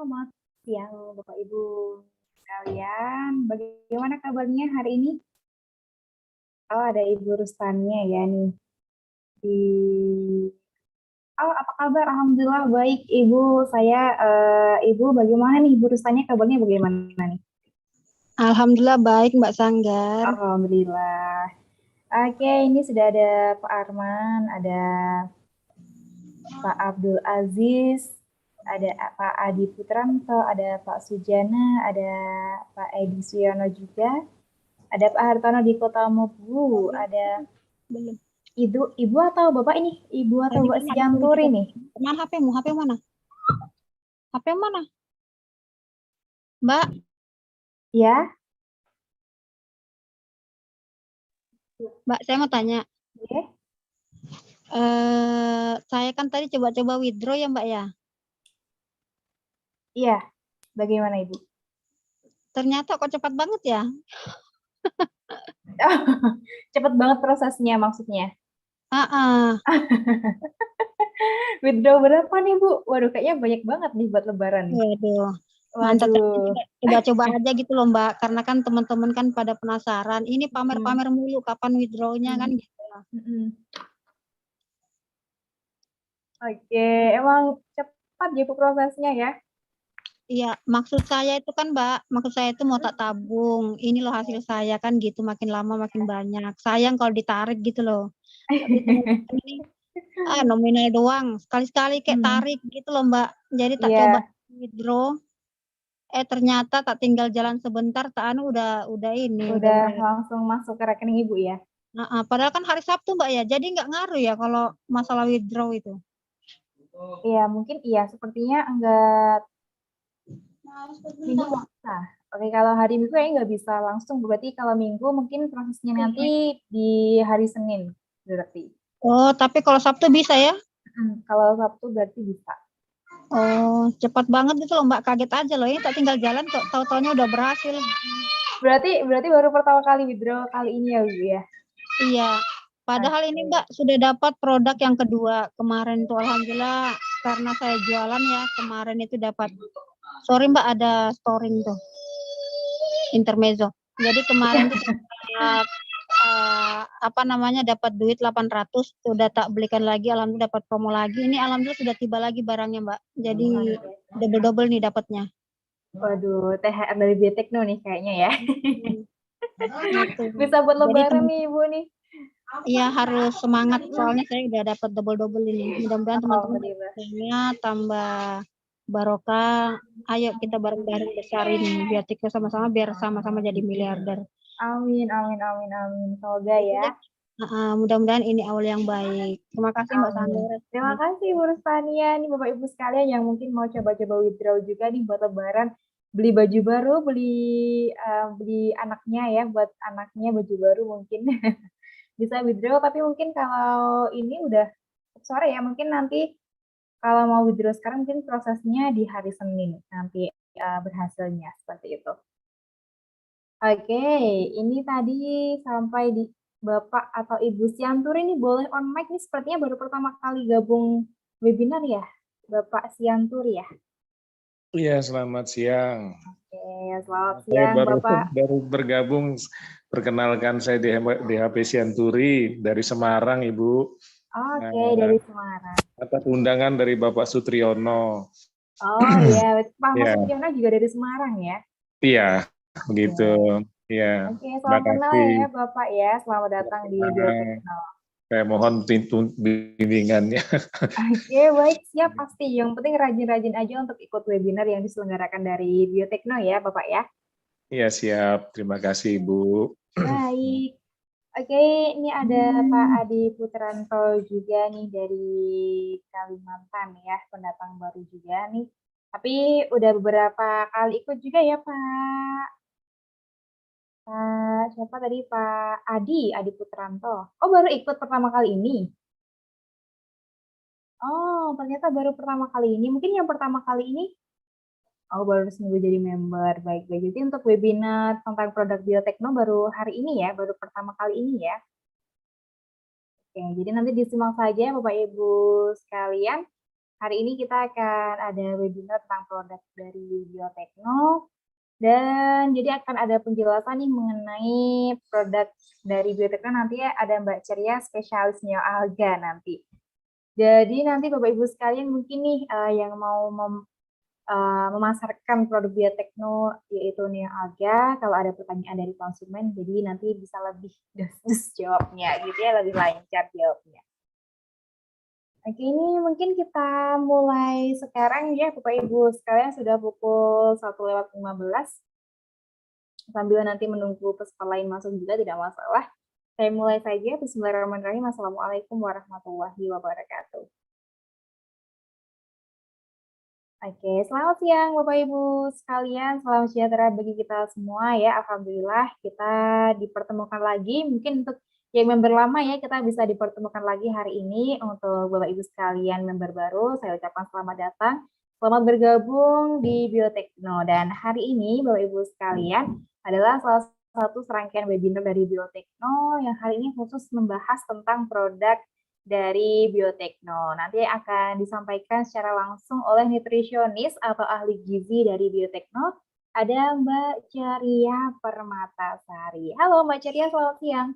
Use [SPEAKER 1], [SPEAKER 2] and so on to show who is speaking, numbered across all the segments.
[SPEAKER 1] Selamat siang Bapak Ibu sekalian. Bagaimana kabarnya hari ini? Oh, ada Ibu Rustania ya nih. Di Oh, apa kabar? Alhamdulillah baik Ibu. Ibu bagaimana nih Ibu Rustania, kabarnya bagaimana nih?
[SPEAKER 2] Alhamdulillah baik Mbak Sanggar.
[SPEAKER 1] Alhamdulillah. Oke, ini sudah ada Pak Arman, ada Pak Abdul Aziz, ada Pak Adi Putranto, ada Pak Sujana, ada Pak Edi Suyono juga. Ada Pak Hartono di Kota Mobu, ada
[SPEAKER 2] Belum.
[SPEAKER 1] ibu atau bapak ini? Ibu atau
[SPEAKER 2] Tadi
[SPEAKER 1] Mbak
[SPEAKER 2] kan ada
[SPEAKER 1] Sianturi nih?
[SPEAKER 2] Mana HP-mu? HP mana? HP mana? Mbak,
[SPEAKER 1] Ya,
[SPEAKER 2] Mbak saya mau tanya.
[SPEAKER 1] oke.
[SPEAKER 2] Saya kan tadi coba-coba withdraw ya Mbak ya.
[SPEAKER 1] Iya, bagaimana Ibu?
[SPEAKER 2] Ternyata kok cepat banget ya.
[SPEAKER 1] Cepet banget prosesnya maksudnya.
[SPEAKER 2] Ah,
[SPEAKER 1] Withdraw berapa nih Bu? Waduh, kayaknya banyak banget nih buat lebaran nih.
[SPEAKER 2] waduh. Mantap,
[SPEAKER 1] Waduh.
[SPEAKER 2] coba-coba aja gitu loh Mbak. Karena kan teman-teman kan pada penasaran. Ini pamer-pamer mulu kapan withdrawnya kan gitu.
[SPEAKER 1] Oke, emang cepat gitu prosesnya ya?
[SPEAKER 2] Iya, maksud saya itu kan Mbak, maksud saya itu mau tak tabung. Ini loh hasil saya kan gitu, makin lama makin banyak. Sayang kalau ditarik gitu loh. Tapi teman-teman ini nominal doang. Sekali-sekali kayak tarik gitu loh Mbak. Jadi tak coba
[SPEAKER 1] Iya,
[SPEAKER 2] withdraw. Ternyata tak tinggal jalan sebentar, tak anu udah ini, udah
[SPEAKER 1] udah
[SPEAKER 2] berapa.
[SPEAKER 1] langsung masuk ke rekening Ibu ya?
[SPEAKER 2] Nah, padahal kan hari Sabtu Mbak ya, jadi nggak ngaruh ya kalau masalah withdraw itu.
[SPEAKER 1] Iya, mungkin iya. Sepertinya enggak. Minggu bisa. Oke, kalau hari Minggu kayaknya nggak bisa langsung. Berarti kalau Minggu mungkin prosesnya nanti di hari Senin. Berarti.
[SPEAKER 2] Oh, tapi kalau Sabtu bisa ya?
[SPEAKER 1] Kalau Sabtu berarti bisa.
[SPEAKER 2] Oh, cepat banget gitu loh Mbak, kaget aja loh. Ini tak tinggal jalan kok, tahu-taunya udah berhasil.
[SPEAKER 1] Berarti baru pertama kali withdraw kali ini ya, Bu ya?
[SPEAKER 2] Iya, padahal ini Mbak sudah dapat produk yang kedua. Kemarin tuh alhamdulillah karena saya jualan ya, kemarin itu dapat. Sorry Mbak, ada storing tuh, intermezzo. Jadi kemarin tuh dapat apa namanya, dapat duit 800, sudah tak belikan lagi, alhamdulillah dapat promo lagi. Ini alhamdulillah sudah tiba lagi barangnya Mbak. Jadi double-double nih dapatnya.
[SPEAKER 1] Waduh, THR dari Biotekno nih kayaknya ya.
[SPEAKER 2] Gitu.
[SPEAKER 1] Bisa buat
[SPEAKER 2] Jadi
[SPEAKER 1] lebaran nih, Ibu nih.
[SPEAKER 2] iya harus semangat, soalnya saya udah dapat double-double ini. Mudah-mudahan teman-teman
[SPEAKER 1] Alhamdulillah.
[SPEAKER 2] tambah barokah. Ayo kita bareng-bareng besarin Biotikno sama-sama biar sama-sama jadi miliarder.
[SPEAKER 1] Amin, amin, amin, amin. Semoga ya.
[SPEAKER 2] Mudah-mudahan ini awal yang baik. Terima kasih Mbak
[SPEAKER 1] Amin.
[SPEAKER 2] Sandra.
[SPEAKER 1] Terima kasih Bu Rustania. Nih Bapak Ibu sekalian yang mungkin mau coba-coba withdraw juga nih buat lebaran. Beli baju baru, beli anaknya ya, buat anaknya baju baru mungkin. Bisa withdraw, tapi mungkin kalau ini udah sore ya, mungkin nanti kalau mau withdraw sekarang mungkin prosesnya di hari Senin nanti berhasilnya seperti itu. Oke, ini tadi sampai di Bapak atau Ibu Sianturi ini boleh on mic nih, sepertinya baru pertama kali gabung webinar ya, Bapak Sianturi ya.
[SPEAKER 3] Iya, selamat siang.
[SPEAKER 1] Oke, selamat
[SPEAKER 3] Saya
[SPEAKER 1] siang Bapak.
[SPEAKER 3] baru bergabung. Perkenalkan saya di HP Sianturi dari Semarang, Ibu.
[SPEAKER 1] Oke, dari Semarang.
[SPEAKER 3] Atas undangan dari Bapak Sutriyono.
[SPEAKER 1] Oh iya, Pak Mas
[SPEAKER 3] Ya,
[SPEAKER 1] Sugiono juga dari Semarang ya.
[SPEAKER 3] iya, begitu. Ya,
[SPEAKER 1] Oke,
[SPEAKER 3] terima
[SPEAKER 1] salam kenal
[SPEAKER 3] kasih.
[SPEAKER 1] ya Bapak ya. Selamat datang di Biotekno.
[SPEAKER 3] Saya mohon bimbingannya.
[SPEAKER 1] Oke, baik, siap pasti. Yang penting rajin-rajin aja untuk ikut webinar yang diselenggarakan dari Biotekno ya, Bapak ya.
[SPEAKER 3] Iya, siap. Terima kasih, Ibu.
[SPEAKER 1] Baik. Oke, ini ada Pak Adi Putranto juga nih dari Kalimantan ya, pendatang baru juga nih. Tapi udah beberapa kali ikut juga ya Pak. Siapa tadi Pak Adi Putranto. Oh, baru ikut pertama kali ini. Oh, ternyata baru pertama kali ini. Mungkin yang pertama kali ini, oh baru seminggu jadi member. Baik-baik. Jadi untuk webinar tentang produk Biotekno baru hari ini ya, baru pertama kali ini ya. Oke, jadi nanti disimak saja Bapak Ibu sekalian. Hari ini kita akan ada webinar tentang produk dari Biotekno, dan jadi akan ada penjelasan nih mengenai produk dari Biotekno. Nanti ya ada Mbak Ceria, spesialis neoalga nanti. Jadi nanti Bapak Ibu sekalian mungkin nih yang mau memasarkan produk Biotekno yaitu neoalga, kalau ada pertanyaan dari konsumen, jadi nanti bisa lebih dus jawabnya gitu ya, lebih lancar jawabnya. Oke, ini mungkin kita mulai sekarang ya Bapak Ibu sekalian, sudah pukul 1:15. Sambil nanti menunggu peserta lain masuk juga tidak masalah. Saya mulai saja. Bismillahirrahmanirrahim. Assalamualaikum warahmatullahi wabarakatuh. Oke, selamat siang Bapak Ibu sekalian. Salam sejahtera bagi kita semua ya. Alhamdulillah kita dipertemukan lagi. Mungkin untuk yang member lama ya, kita bisa dipertemukan lagi hari ini. Untuk Bapak Ibu sekalian member baru, saya ucapkan selamat datang. Selamat bergabung di Biotekno. Dan hari ini Bapak Ibu sekalian adalah salah satu serangkaian webinar dari Biotekno yang hari ini khusus membahas tentang produk dari Biotekno. Nanti akan disampaikan secara langsung oleh nutrisionis atau ahli gizi dari Biotekno. Ada Mbak Ceria Permatasari. Halo Mbak Ceria, selamat siang.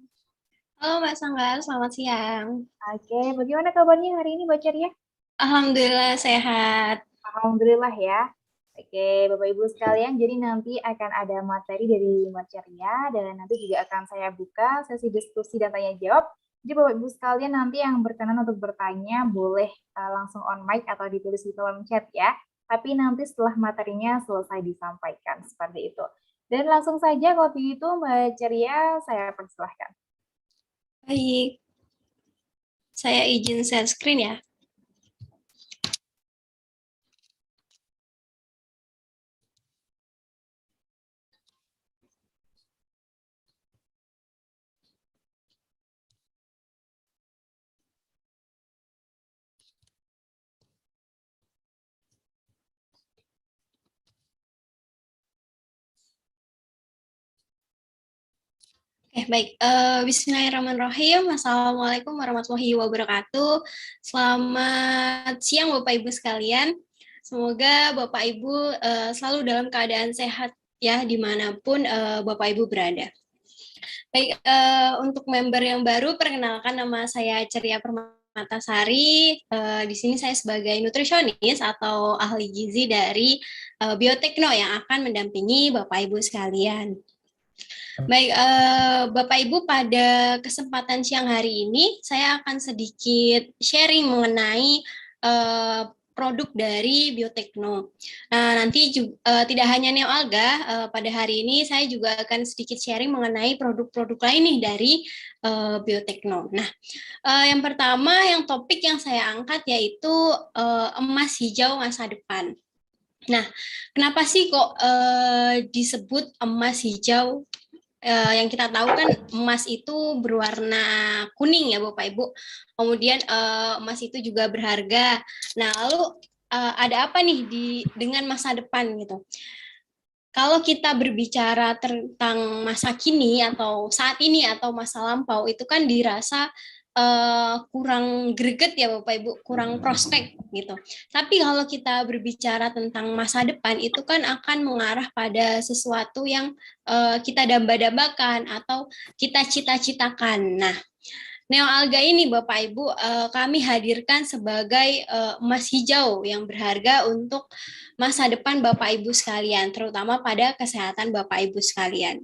[SPEAKER 4] Halo Mbak Sanggar, selamat siang.
[SPEAKER 1] Oke, bagaimana kabarnya hari ini Mbak Ceria?
[SPEAKER 4] Alhamdulillah sehat.
[SPEAKER 1] Alhamdulillah ya. Oke, Bapak Ibu sekalian, jadi nanti akan ada materi dari Mbak Ceria dan nanti juga akan saya buka sesi diskusi dan tanya jawab. Jadi Bapak Ibu sekalian nanti yang berkenan untuk bertanya boleh langsung on mic atau ditulis di kolom chat ya. Tapi nanti setelah materinya selesai disampaikan seperti itu. Dan langsung saja kalau begitu Mbak Ceria, saya persilahkan.
[SPEAKER 4] Baik, saya izin share screen ya. Oke, baik. Bismillahirrahmanirrahim. Assalamualaikum warahmatullahi wabarakatuh. Selamat siang Bapak Ibu sekalian. Semoga Bapak Ibu selalu dalam keadaan sehat ya dimanapun Bapak Ibu berada. Baik, untuk member yang baru, perkenalkan nama saya Ceria Permatasari. Di sini saya sebagai nutrisionis atau ahli gizi dari Biotekno yang akan mendampingi Bapak Ibu sekalian. Baik, Bapak Ibu, pada kesempatan siang hari ini saya akan sedikit sharing mengenai produk dari Biotekno. Nah, nanti juga, tidak hanya neoalga, pada hari ini saya juga akan sedikit sharing mengenai produk-produk lain nih dari Biotekno. Nah, yang pertama, yang topik yang saya angkat yaitu emas hijau masa depan. Nah, kenapa sih kok disebut emas hijau? Yang kita tahu kan emas itu berwarna kuning ya Bapak Ibu. Kemudian emas itu juga berharga. Nah, lalu ada apa nih dengan masa depan gitu? Kalau kita berbicara tentang masa kini atau saat ini atau masa lampau, itu kan dirasa kurang greget ya Bapak Ibu, kurang prospek gitu. Tapi kalau kita berbicara tentang masa depan, itu kan akan mengarah pada sesuatu yang kita damba-dambakan atau kita cita-citakan. Nah, neoalga ini Bapak Ibu kami hadirkan sebagai emas hijau yang berharga untuk masa depan Bapak Ibu sekalian, terutama pada kesehatan Bapak Ibu sekalian.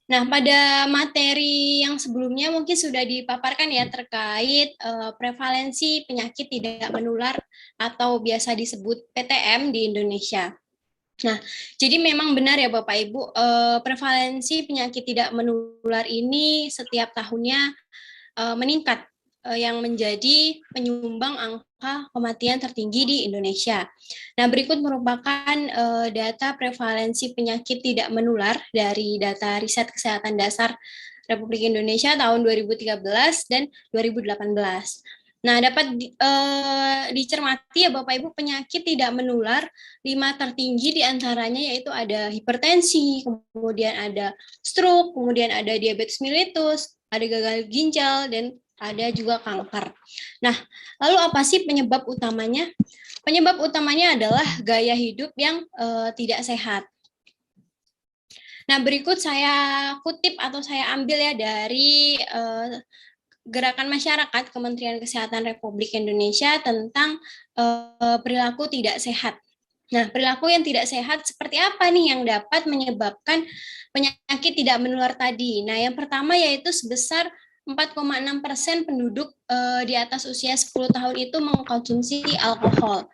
[SPEAKER 4] Nah, pada materi yang sebelumnya mungkin sudah dipaparkan ya terkait prevalensi penyakit tidak menular atau biasa disebut PTM di Indonesia. Nah, jadi memang benar ya Bapak Ibu, prevalensi penyakit tidak menular ini setiap tahunnya meningkat, yang menjadi penyumbang angka kematian tertinggi di Indonesia. Nah, berikut merupakan data prevalensi penyakit tidak menular dari data riset kesehatan dasar Republik Indonesia tahun 2013 dan 2018. Nah, dapat dicermati ya Bapak Ibu, penyakit tidak menular 5 tertinggi diantaranya yaitu ada hipertensi, kemudian ada stroke, kemudian ada diabetes mellitus, ada gagal ginjal, dan ada juga kanker. Nah, lalu apa sih penyebab utamanya? Penyebab utamanya adalah gaya hidup yang tidak sehat. Nah, berikut saya kutip atau saya ambil ya dari Gerakan Masyarakat Kementerian Kesehatan Republik Indonesia tentang perilaku tidak sehat. Nah, perilaku yang tidak sehat seperti apa nih yang dapat menyebabkan penyakit tidak menular tadi? Nah, yang pertama yaitu sebesar 4,6% penduduk di atas usia 10 tahun itu mengkonsumsi alkohol.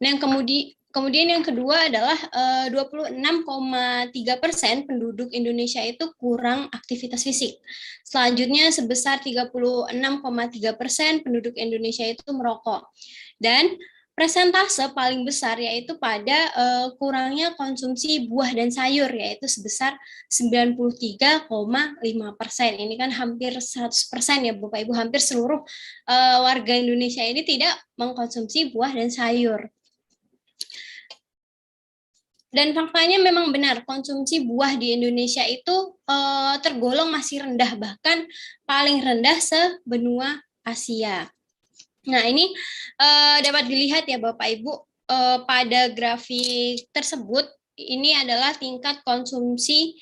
[SPEAKER 4] Nah, kemudian yang kedua adalah 26,3% penduduk Indonesia itu kurang aktivitas fisik. Selanjutnya sebesar 36,3% penduduk Indonesia itu merokok. Dan persentase paling besar yaitu pada kurangnya konsumsi buah dan sayur, yaitu sebesar 93,5%. Ini kan hampir 100% ya Bapak Ibu, hampir seluruh warga Indonesia ini tidak mengkonsumsi buah dan sayur. Dan faktanya memang benar, konsumsi buah di Indonesia itu tergolong masih rendah, bahkan paling rendah sebenua Asia. Nah, ini dapat dilihat ya Bapak Ibu, pada grafik tersebut, ini adalah tingkat konsumsi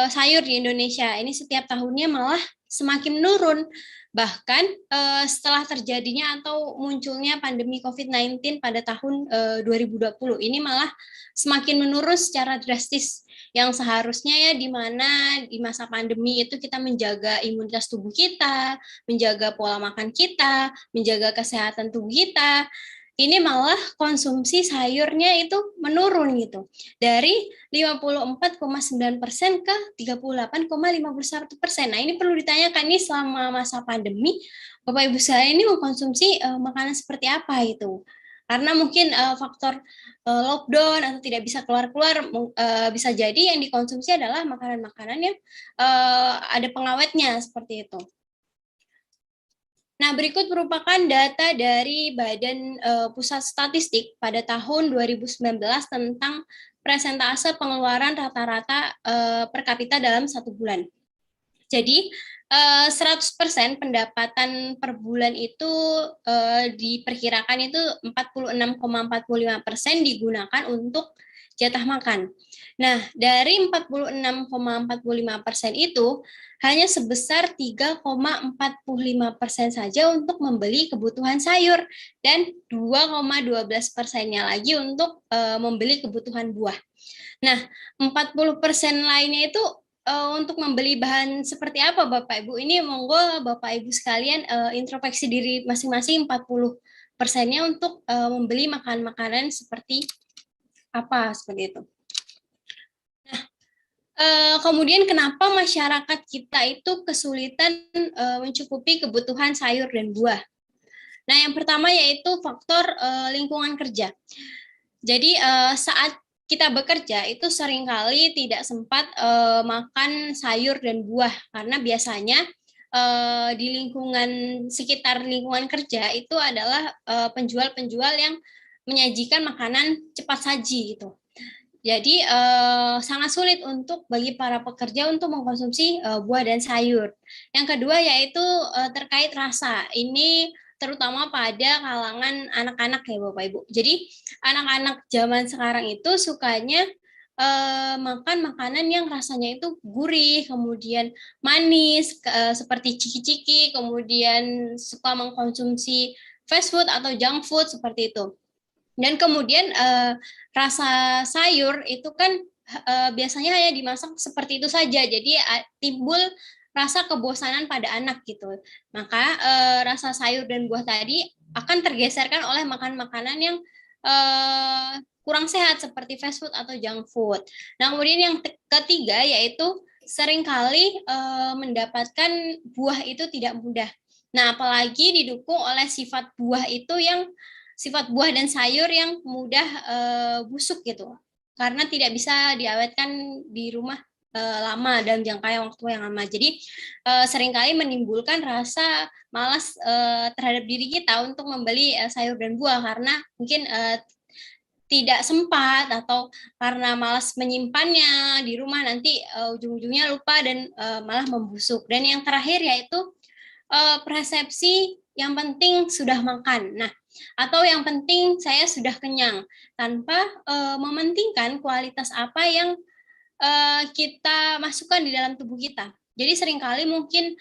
[SPEAKER 4] sayur di Indonesia. Ini setiap tahunnya malah semakin menurun. Bahkan setelah terjadinya atau munculnya pandemi COVID-19 pada tahun 2020, ini malah semakin menurun secara drastis. Yang seharusnya ya di mana di masa pandemi itu kita menjaga imunitas tubuh kita, menjaga pola makan kita, menjaga kesehatan tubuh kita. Ini malah konsumsi sayurnya itu menurun gitu. Dari 54,9% ke 38,51%. Nah, ini perlu ditanyakan nih selama masa pandemi, Bapak Ibu saya ini mengkonsumsi makanan seperti apa itu? Karena mungkin faktor lockdown atau tidak bisa keluar-keluar, bisa jadi yang dikonsumsi adalah makanan-makanan yang ada pengawetnya seperti itu. Nah, berikut merupakan data dari Badan Pusat Statistik pada tahun 2019 tentang persentase pengeluaran rata-rata per kapita dalam 1 bulan. Jadi, 100% pendapatan per bulan itu diperkirakan itu 46,45% digunakan untuk jatah makan. Nah, dari 46,45% itu hanya sebesar 3,45% saja untuk membeli kebutuhan sayur dan 2,12%-nya lagi untuk membeli kebutuhan buah. Nah, 40% lainnya itu untuk membeli bahan seperti apa Bapak Ibu? Ini monggo Bapak Ibu sekalian introspeksi diri masing-masing, 40%-nya untuk membeli makanan-makanan seperti apa, seperti itu. Kemudian kenapa masyarakat kita itu kesulitan mencukupi kebutuhan sayur dan buah? Nah, yang pertama yaitu faktor lingkungan kerja. Jadi saat kita bekerja itu seringkali tidak sempat makan sayur dan buah karena biasanya di lingkungan sekitar lingkungan kerja itu adalah penjual-penjual yang menyajikan makanan cepat saji gitu. Jadi sangat sulit untuk bagi para pekerja untuk mengkonsumsi buah dan sayur. Yang kedua yaitu terkait rasa. Ini terutama pada kalangan anak-anak ya Bapak Ibu. Jadi anak-anak zaman sekarang itu sukanya makan makanan yang rasanya itu gurih, kemudian manis, seperti ciki-ciki, kemudian suka mengkonsumsi fast food atau junk food seperti itu. Dan kemudian rasa sayur itu kan biasanya hanya dimasak seperti itu saja, jadi timbul rasa kebosanan pada anak gitu. Maka rasa sayur dan buah tadi akan tergeserkan oleh makan-makanan yang kurang sehat seperti fast food atau junk food. Nah, kemudian yang ketiga yaitu seringkali mendapatkan buah itu tidak mudah. Nah, apalagi didukung oleh sifat buah itu yang sifat buah dan sayur yang mudah busuk gitu, karena tidak bisa diawetkan di rumah lama dalam jangka waktu yang lama. Jadi seringkali menimbulkan rasa malas terhadap diri kita untuk membeli sayur dan buah karena mungkin tidak sempat atau karena malas menyimpannya di rumah, nanti ujung-ujungnya lupa dan malah membusuk. Dan yang terakhir yaitu persepsi yang penting sudah makan. Nah, atau yang penting saya sudah kenyang, tanpa mementingkan kualitas apa yang kita masukkan di dalam tubuh kita. Jadi seringkali mungkin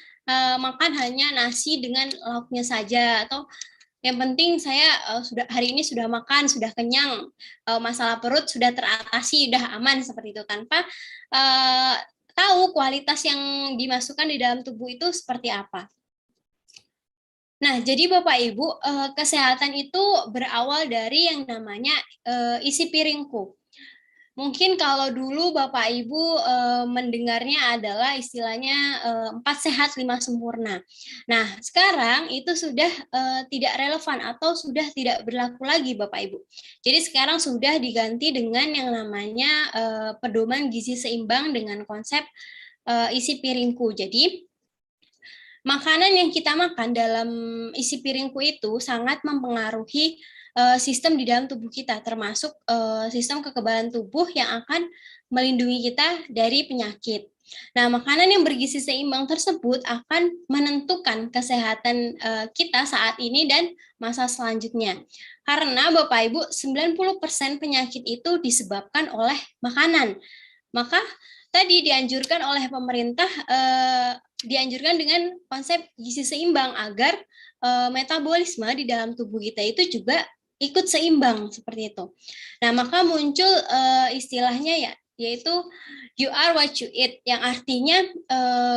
[SPEAKER 4] makan hanya nasi dengan lauknya saja, atau yang penting saya sudah hari ini sudah makan, sudah kenyang, masalah perut sudah teratasi, sudah aman seperti itu, tanpa tahu kualitas yang dimasukkan di dalam tubuh itu seperti apa. Nah, jadi Bapak Ibu, kesehatan itu berawal dari yang namanya isi piringku. Mungkin kalau dulu Bapak Ibu mendengarnya adalah istilahnya 4 sehat 5 sempurna. Nah, sekarang itu sudah tidak relevan atau sudah tidak berlaku lagi Bapak Ibu. Jadi sekarang sudah diganti dengan yang namanya pedoman gizi seimbang dengan konsep isi piringku. Jadi makanan yang kita makan dalam isi piringku itu sangat mempengaruhi sistem di dalam tubuh kita, termasuk sistem kekebalan tubuh yang akan melindungi kita dari penyakit. Nah, makanan yang bergizi seimbang tersebut akan menentukan kesehatan kita saat ini dan masa selanjutnya. Karena Bapak Ibu, 90% penyakit itu disebabkan oleh makanan. Maka tadi dianjurkan oleh pemerintah dianjurkan dengan konsep gizi seimbang agar metabolisme di dalam tubuh kita itu juga ikut seimbang seperti itu. Nah, maka muncul istilahnya yaitu you are what you eat, yang artinya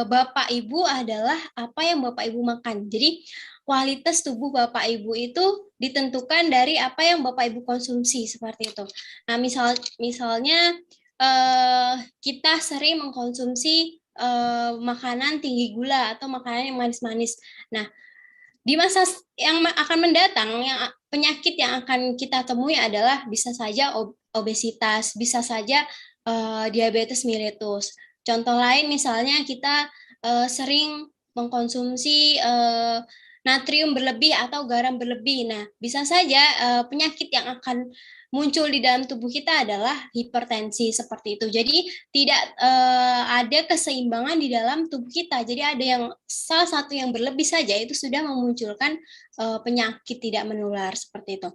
[SPEAKER 4] Bapak Ibu adalah apa yang Bapak Ibu makan. Jadi kualitas tubuh Bapak Ibu itu ditentukan dari apa yang Bapak Ibu konsumsi seperti itu. Nah, misalnya kita sering mengkonsumsi makanan tinggi gula atau makanan yang manis-manis. Nah, di masa yang akan mendatang, yang penyakit yang akan kita temui adalah bisa saja obesitas, bisa saja diabetes mellitus. Contoh lain misalnya kita sering mengkonsumsi natrium berlebih atau garam berlebih. Nah, bisa saja penyakit yang akan muncul di dalam tubuh kita adalah hipertensi seperti itu. Jadi tidak ada keseimbangan di dalam tubuh kita. Jadi ada yang salah satu yang berlebih saja itu sudah memunculkan penyakit tidak menular seperti itu.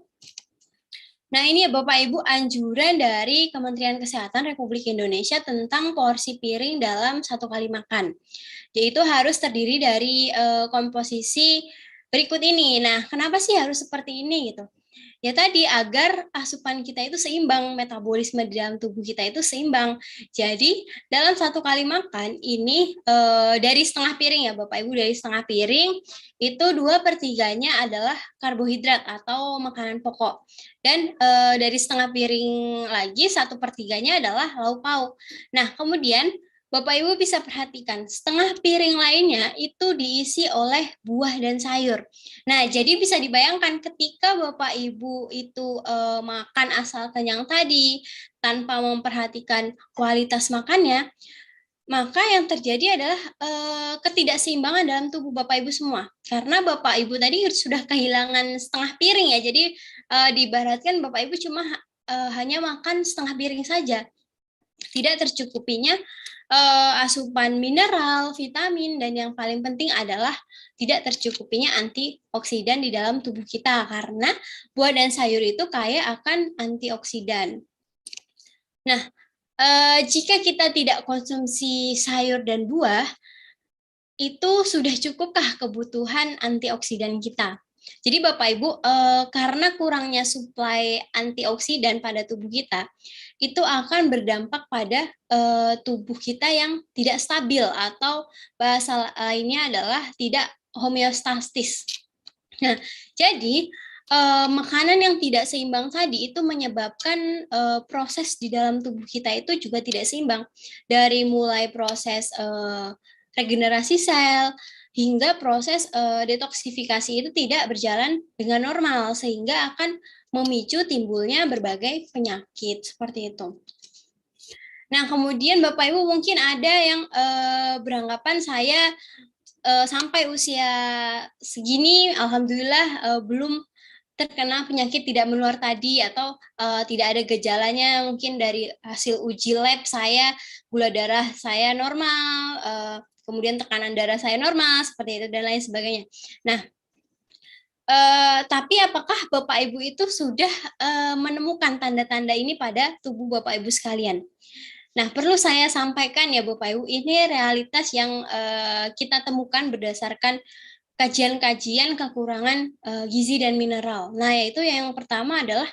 [SPEAKER 4] Nah, ini ya Bapak Ibu anjuran dari Kementerian Kesehatan Republik Indonesia tentang porsi piring dalam satu kali makan. Yaitu harus terdiri dari komposisi berikut ini. Nah, kenapa sih harus seperti ini gitu? Ya tadi agar asupan kita itu seimbang, metabolisme di dalam tubuh kita itu seimbang. Jadi dalam satu kali makan ini dari setengah piring ya Bapak Ibu, dari setengah piring itu 2/3-nya adalah karbohidrat atau makanan pokok. Dan dari setengah piring lagi 1/3-nya adalah lauk pauk. Nah, kemudian Bapak Ibu bisa perhatikan, setengah piring lainnya itu diisi oleh buah dan sayur. Nah, jadi bisa dibayangkan ketika Bapak Ibu itu makan asal kenyang tadi, tanpa memperhatikan kualitas makannya, maka yang terjadi adalah ketidakseimbangan dalam tubuh Bapak Ibu semua. Karena Bapak Ibu tadi sudah kehilangan setengah piring ya, jadi diibaratkan Bapak Ibu cuma hanya makan setengah piring saja. Tidak tercukupinya asupan mineral, vitamin, dan yang paling penting adalah tidak tercukupinya antioksidan di dalam tubuh kita karena buah dan sayur itu kaya akan antioksidan. Nah, jika kita tidak konsumsi sayur dan buah, itu sudah cukupkah kebutuhan antioksidan kita? Jadi Bapak Ibu, karena kurangnya suplai antioksidan pada tubuh kita, itu akan berdampak pada tubuh kita yang tidak stabil atau bahasa lainnya adalah tidak homeostatis. Nah, jadi makanan yang tidak seimbang tadi itu menyebabkan proses di dalam tubuh kita itu juga tidak seimbang. Dari mulai proses regenerasi sel, hingga proses detoksifikasi itu tidak berjalan dengan normal, sehingga akan memicu timbulnya berbagai penyakit seperti itu. Nah, kemudian Bapak Ibu mungkin ada yang beranggapan saya sampai usia segini, alhamdulillah belum terkena penyakit tidak menular tadi, atau tidak ada gejalanya, mungkin dari hasil uji lab saya gula darah saya normal, kemudian tekanan darah saya normal, seperti itu dan lain sebagainya. Nah, tapi apakah Bapak Ibu itu sudah menemukan tanda-tanda ini pada tubuh Bapak Ibu sekalian? Nah, perlu saya sampaikan ya Bapak Ibu, ini realitas yang kita temukan berdasarkan kajian-kajian kekurangan gizi dan mineral. Nah, yaitu yang pertama adalah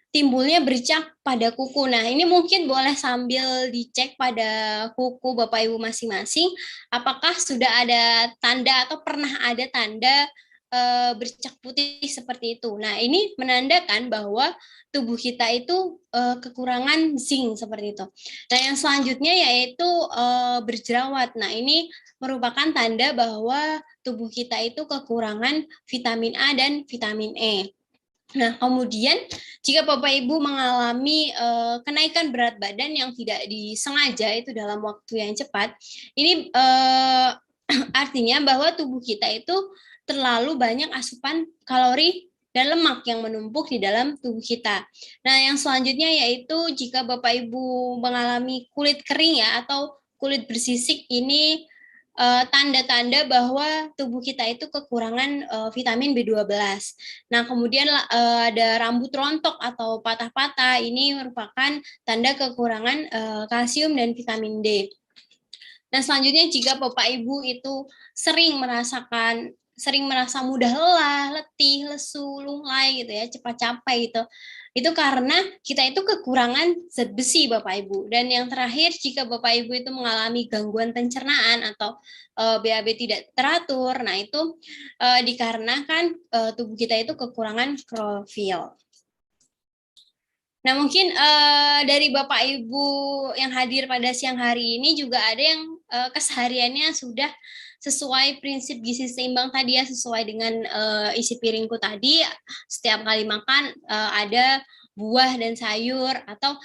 [SPEAKER 4] timbulnya bercak pada kuku. Nah, ini mungkin boleh sambil dicek pada kuku Bapak Ibu masing-masing, apakah sudah ada tanda atau pernah ada tanda bercak putih seperti itu. Nah, ini menandakan bahwa tubuh kita itu kekurangan zinc seperti itu. Nah, yang selanjutnya yaitu berjerawat. Nah, ini merupakan tanda bahwa tubuh kita itu kekurangan vitamin A dan vitamin E. Nah, kemudian jika Bapak Ibu mengalami kenaikan berat badan yang tidak disengaja itu dalam waktu yang cepat, ini artinya bahwa tubuh kita itu terlalu banyak asupan kalori dan lemak yang menumpuk di dalam tubuh kita. Nah, yang selanjutnya yaitu jika Bapak Ibu mengalami kulit kering ya atau kulit bersisik, ini tanda-tanda bahwa tubuh kita itu kekurangan vitamin B12. Nah, kemudian ada rambut rontok atau patah-patah, ini merupakan tanda kekurangan kalsium dan vitamin D. Nah, selanjutnya jika Bapak Ibu itu sering merasa mudah lelah, letih, lesu, lunglai gitu ya, cepat capek gitu. Itu karena kita itu kekurangan zat besi Bapak Ibu. Dan yang terakhir, jika Bapak Ibu itu mengalami gangguan pencernaan atau BAB tidak teratur, nah itu dikarenakan tubuh kita itu kekurangan klorofil. Nah, mungkin dari Bapak Ibu yang hadir pada siang hari ini juga ada yang kesehariannya sudah sesuai prinsip gizi seimbang tadi ya, sesuai dengan isi piringku tadi, setiap kali makan ada buah dan sayur, atau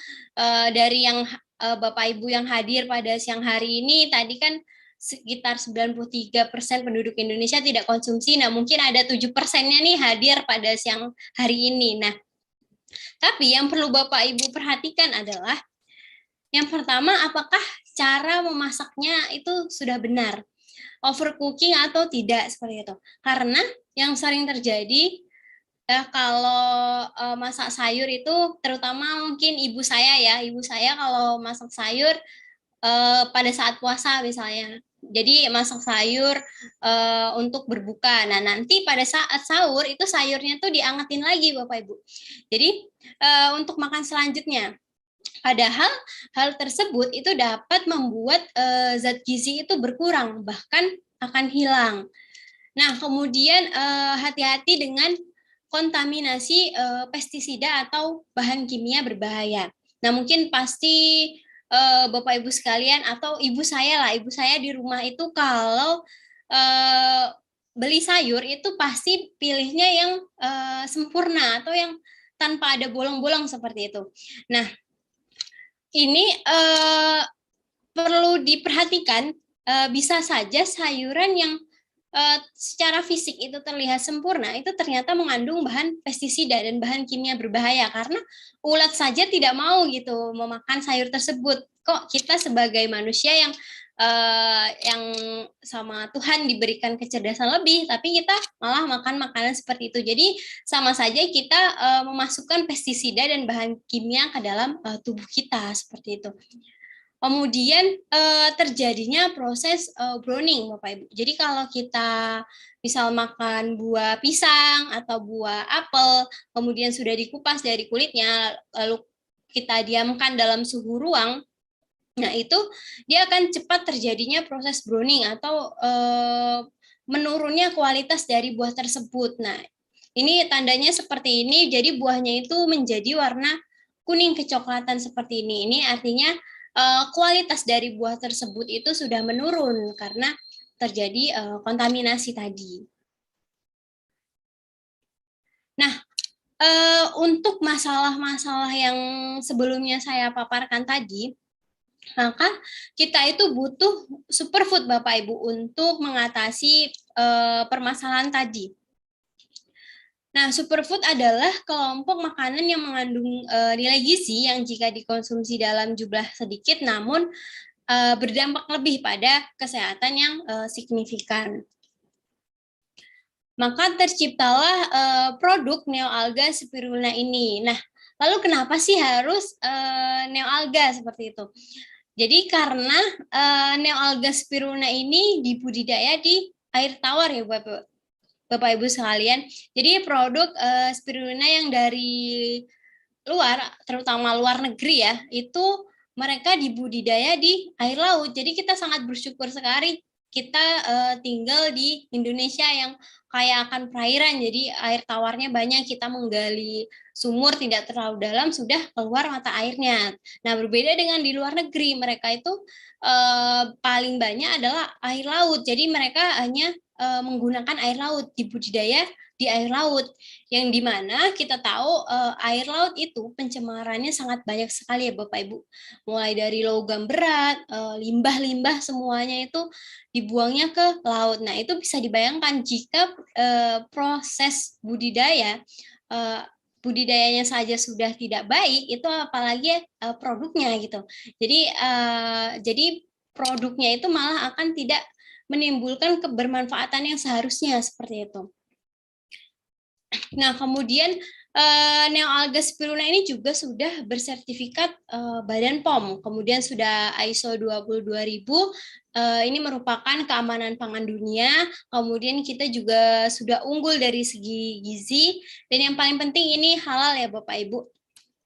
[SPEAKER 4] dari yang Bapak Ibu yang hadir pada siang hari ini tadi kan sekitar 93% penduduk Indonesia tidak konsumsi. Nah, mungkin ada 7%-nya nih hadir pada siang hari ini. Nah, tapi yang perlu Bapak Ibu perhatikan adalah yang pertama, apakah cara memasaknya itu sudah benar, overcooking atau tidak, seperti itu. Karena yang sering terjadi kalau masak sayur itu, terutama mungkin ibu saya kalau masak sayur pada saat puasa misalnya. Jadi masak sayur untuk berbuka. Nah, nanti pada saat sahur itu sayurnya tuh diangetin lagi Bapak Ibu. Jadi untuk makan selanjutnya. Padahal hal tersebut itu dapat membuat zat gizi itu berkurang, bahkan akan hilang. Nah, kemudian hati-hati dengan kontaminasi pestisida atau bahan kimia berbahaya. Nah, mungkin pasti Bapak Ibu sekalian atau ibu saya di rumah itu kalau beli sayur itu pasti pilihnya yang sempurna atau yang tanpa ada bolong-bolong seperti itu. Nah, ini perlu diperhatikan, bisa saja sayuran yang secara fisik itu terlihat sempurna, itu ternyata mengandung bahan pestisida dan bahan kimia berbahaya, karena ulat saja tidak mau gitu memakan sayur tersebut. Kok kita sebagai manusia yang sama Tuhan diberikan kecerdasan lebih, tapi kita malah makan makanan seperti itu. Jadi sama saja kita memasukkan pestisida dan bahan kimia ke dalam tubuh kita seperti itu. Kemudian terjadinya proses browning, Bapak Ibu. Jadi kalau kita misal makan buah pisang atau buah apel, kemudian sudah dikupas dari kulitnya, lalu kita diamkan dalam suhu ruang, nah itu dia akan cepat terjadinya proses browning atau menurunnya kualitas dari buah tersebut. Nah, ini tandanya seperti ini, jadi buahnya itu menjadi warna kuning kecoklatan seperti ini. Ini artinya kualitas dari buah tersebut itu sudah menurun karena terjadi kontaminasi tadi. Nah, untuk masalah-masalah yang sebelumnya saya paparkan tadi, maka kita itu butuh superfood Bapak Ibu untuk mengatasi permasalahan tadi. Nah, superfood adalah kelompok makanan yang mengandung nilai gizi yang jika dikonsumsi dalam jumlah sedikit namun berdampak lebih pada kesehatan yang signifikan. Maka terciptalah produk neoalga spirulina ini. Nah, lalu kenapa sih harus neoalga seperti itu? Jadi karena neoalga spirulina ini dibudidaya di air tawar ya Bapak Ibu sekalian. Jadi produk spirulina yang dari luar, terutama luar negeri ya, itu mereka dibudidaya di air laut. Jadi kita sangat bersyukur sekali kita tinggal di Indonesia yang kaya akan perairan. Jadi air tawarnya banyak, kita menggali sumur tidak terlalu dalam sudah keluar mata airnya. Nah, berbeda dengan di luar negeri, mereka itu paling banyak adalah air laut. Jadi mereka hanya menggunakan air laut, dibudidaya di air laut, yang dimana kita tahu air laut itu pencemarannya sangat banyak sekali ya Bapak Ibu, mulai dari logam berat, limbah-limbah semuanya itu dibuangnya ke laut. Nah, itu bisa dibayangkan jika proses budidayanya saja sudah tidak baik, itu apalagi produknya gitu. Jadi produknya itu malah akan tidak menimbulkan kebermanfaatan yang seharusnya seperti itu. Nah, kemudian neoalga spirulina ini juga sudah bersertifikat Badan POM, kemudian sudah ISO 22000, ini merupakan keamanan pangan dunia, kemudian kita juga sudah unggul dari segi gizi, dan yang paling penting ini halal ya Bapak Ibu.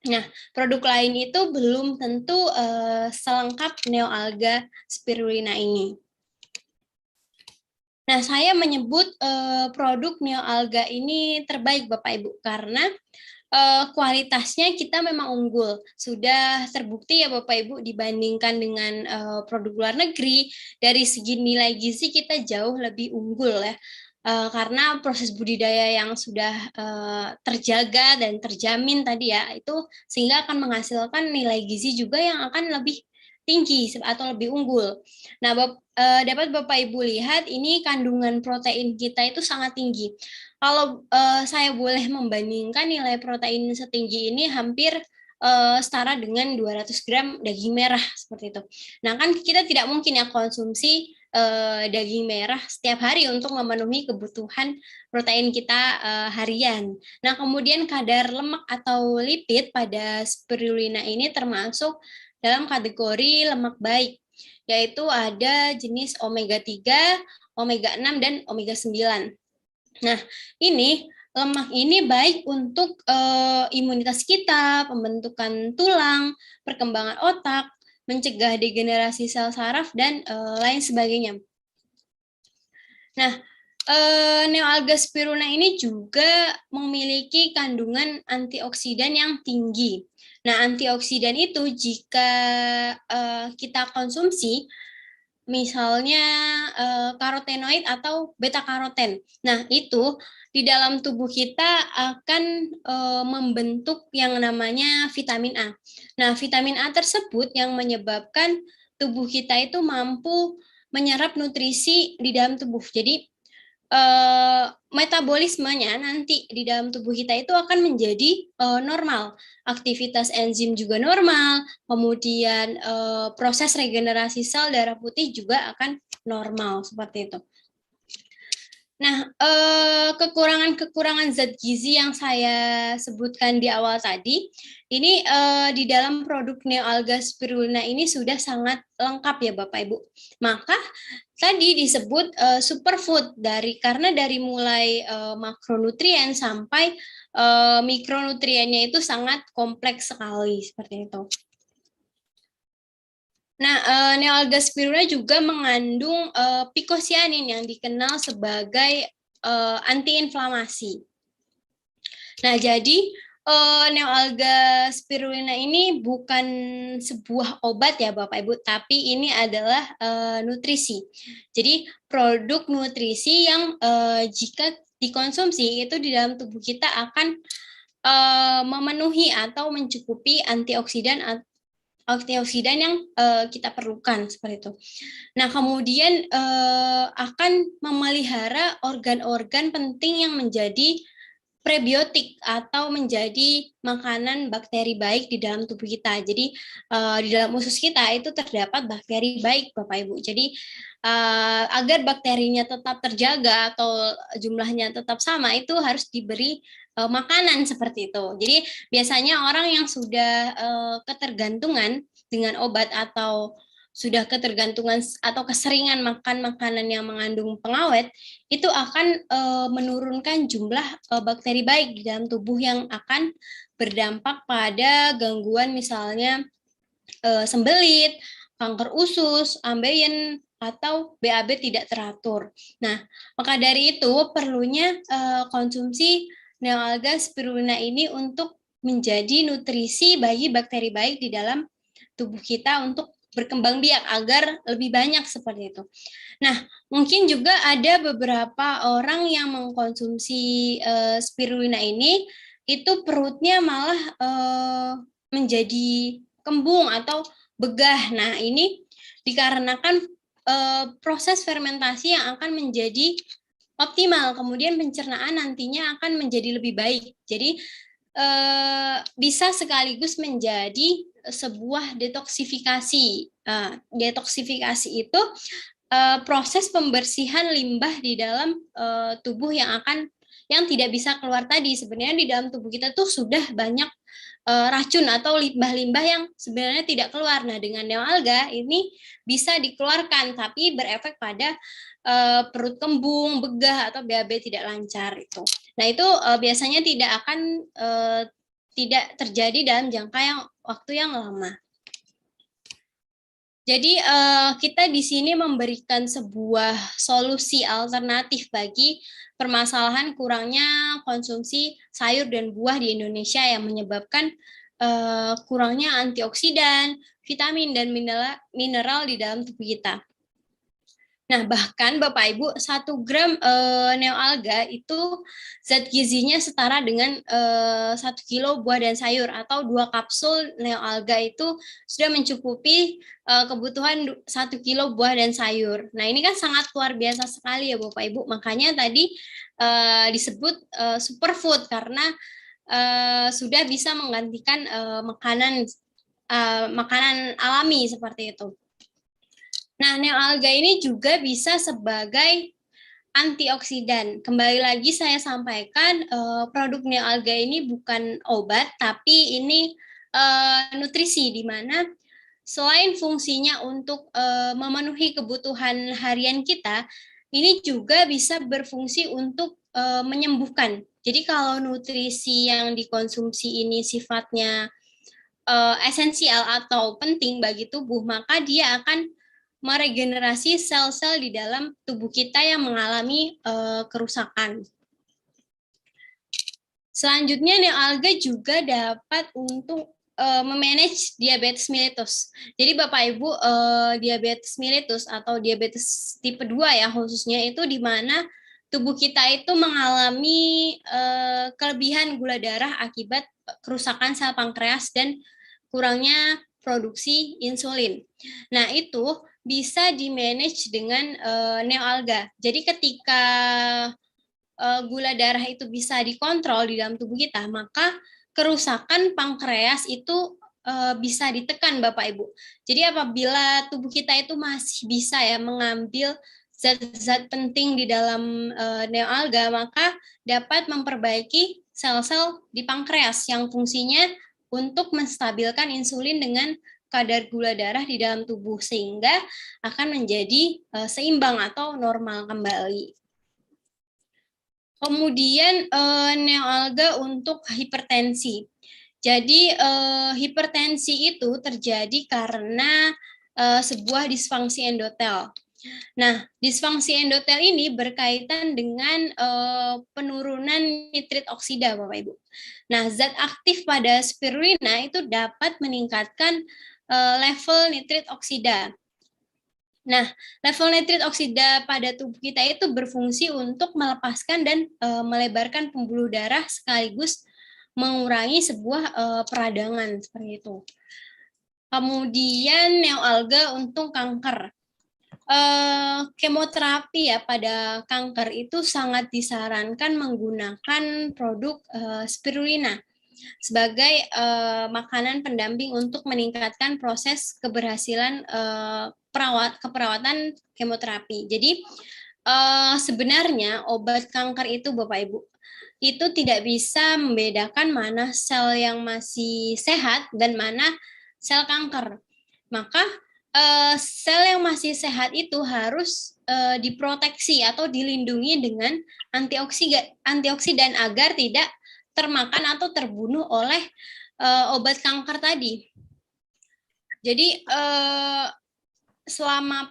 [SPEAKER 4] Nah, produk lain itu belum tentu selengkap neoalga spirulina ini. Nah, saya menyebut produk neoalga ini terbaik Bapak Ibu karena kualitasnya kita memang unggul. Sudah terbukti ya Bapak Ibu dibandingkan dengan produk luar negeri, dari segi nilai gizi kita jauh lebih unggul ya. Karena proses budidaya yang sudah terjaga dan terjamin tadi ya, itu sehingga akan menghasilkan nilai gizi juga yang akan lebih tinggi atau lebih unggul. Nah, dapat Bapak Ibu lihat ini kandungan protein kita itu sangat tinggi. Kalau saya boleh membandingkan nilai protein setinggi ini hampir setara dengan 200 gram daging merah seperti itu. Nah, kan kita tidak mungkin ya konsumsi daging merah setiap hari untuk memenuhi kebutuhan protein kita harian. Nah, kemudian kadar lemak atau lipid pada spirulina ini termasuk dalam kategori lemak baik, yaitu ada jenis omega 3, omega 6, dan omega 9. Nah, ini lemak ini baik untuk imunitas kita, pembentukan tulang, perkembangan otak, mencegah degenerasi sel saraf, dan lain sebagainya. Nah, neoalga spirulina ini juga memiliki kandungan antioksidan yang tinggi. Nah, antioksidan itu jika kita konsumsi, misalnya karotenoid atau beta karoten. Nah, itu di dalam tubuh kita akan membentuk yang namanya vitamin A. Nah, vitamin A tersebut yang menyebabkan tubuh kita itu mampu menyerap nutrisi di dalam tubuh. Jadi metabolismenya nanti di dalam tubuh kita itu akan menjadi normal. Aktivitas enzim juga normal, kemudian proses regenerasi sel darah putih juga akan normal seperti itu. Nah, kekurangan-kekurangan zat gizi yang saya sebutkan di awal tadi, ini di dalam produk neoalga spirulina ini sudah sangat lengkap ya Bapak Ibu. Maka tadi disebut superfood karena dari mulai makronutrien sampai mikronutriennya itu sangat kompleks sekali seperti itu. Nah, neoalga spirulina juga mengandung pikosianin yang dikenal sebagai antiinflamasi. Nah, jadi neoalga spirulina ini bukan sebuah obat ya Bapak Ibu, tapi ini adalah nutrisi. Jadi produk nutrisi yang jika dikonsumsi itu di dalam tubuh kita akan memenuhi atau mencukupi antioksidan yang kita perlukan seperti itu. Nah, kemudian akan memelihara organ-organ penting yang menjadi prebiotik atau menjadi makanan bakteri baik di dalam tubuh kita. Jadi di dalam usus kita itu terdapat bakteri baik, Bapak Ibu. Jadi agar bakterinya tetap terjaga atau jumlahnya tetap sama, itu harus diberi makanan seperti itu. Jadi biasanya orang yang sudah ketergantungan dengan obat atau sudah ketergantungan atau keseringan makan makanan yang mengandung pengawet, itu akan menurunkan jumlah bakteri baik di dalam tubuh yang akan berdampak pada gangguan misalnya sembelit, kanker usus, ambeien, atau BAB tidak teratur. Nah, maka dari itu perlunya konsumsi neoalga spirulina ini untuk menjadi nutrisi bagi bakteri baik di dalam tubuh kita untuk berkembang biak agar lebih banyak seperti itu. Nah, mungkin juga ada beberapa orang yang mengkonsumsi spirulina ini itu perutnya malah menjadi kembung atau begah. Nah, ini dikarenakan proses fermentasi yang akan menjadi optimal, kemudian pencernaan nantinya akan menjadi lebih baik. Jadi bisa sekaligus menjadi sebuah detoksifikasi. Detoksifikasi itu proses pembersihan limbah di dalam tubuh yang tidak bisa keluar tadi. Sebenarnya di dalam tubuh kita tuh sudah banyak racun atau limbah-limbah yang sebenarnya tidak keluar. Nah, dengan neoalga ini bisa dikeluarkan, tapi berefek pada perut kembung, begah, atau BAB tidak lancar itu. Nah, itu biasanya tidak terjadi dalam waktu yang lama. Jadi kita di sini memberikan sebuah solusi alternatif bagi permasalahan kurangnya konsumsi sayur dan buah di Indonesia yang menyebabkan kurangnya antioksidan, vitamin, dan mineral di dalam tubuh kita. Nah, bahkan Bapak Ibu, 1 gram neoalga itu zat gizinya setara dengan 1 kilo buah dan sayur, atau 2 kapsul neoalga itu sudah mencukupi kebutuhan 1 kilo buah dan sayur. Nah, ini kan sangat luar biasa sekali ya Bapak Ibu. Makanya tadi disebut superfood karena sudah bisa menggantikan makanan alami seperti itu. Nah, neoalga ini juga bisa sebagai antioksidan. Kembali lagi saya sampaikan, produk neoalga ini bukan obat, tapi ini nutrisi, di mana selain fungsinya untuk memenuhi kebutuhan harian kita, ini juga bisa berfungsi untuk menyembuhkan. Jadi kalau nutrisi yang dikonsumsi ini sifatnya esensial atau penting bagi tubuh, maka dia akan meregenerasi sel-sel di dalam tubuh kita yang mengalami kerusakan. Selanjutnya, neoalga juga dapat untuk memanage diabetes mellitus. Jadi Bapak Ibu, diabetes mellitus atau diabetes tipe 2 ya khususnya, itu di mana tubuh kita itu mengalami kelebihan gula darah akibat kerusakan sel pankreas dan kurangnya produksi insulin. Nah, itu bisa di-manage dengan neoalga. Jadi ketika gula darah itu bisa dikontrol di dalam tubuh kita, maka kerusakan pankreas itu bisa ditekan Bapak Ibu. Jadi apabila tubuh kita itu masih bisa ya mengambil zat-zat penting di dalam neoalga, maka dapat memperbaiki sel-sel di pankreas yang fungsinya untuk menstabilkan insulin dengan kadar gula darah di dalam tubuh, sehingga akan menjadi seimbang atau normal kembali. Kemudian neoalga untuk hipertensi. Jadi hipertensi itu terjadi karena sebuah disfungsi endotel. Nah, disfungsi endotel ini berkaitan dengan penurunan nitrit oksida, Bapak Ibu. Nah, zat aktif pada spirulina itu dapat meningkatkan level nitrit oksida. Nah, level nitrit oksida pada tubuh kita itu berfungsi untuk melepaskan dan melebarkan pembuluh darah sekaligus mengurangi sebuah peradangan seperti itu. Kemudian neoalga untuk kanker. kemoterapi ya pada kanker itu sangat disarankan menggunakan produk spirulina sebagai makanan pendamping untuk meningkatkan proses keberhasilan keperawatan kemoterapi. Jadi sebenarnya obat kanker itu Bapak Ibu itu tidak bisa membedakan mana sel yang masih sehat dan mana sel kanker. Maka sel yang masih sehat itu harus diproteksi atau dilindungi dengan antioksidan agar tidak termakan atau terbunuh oleh obat kanker tadi. Jadi selama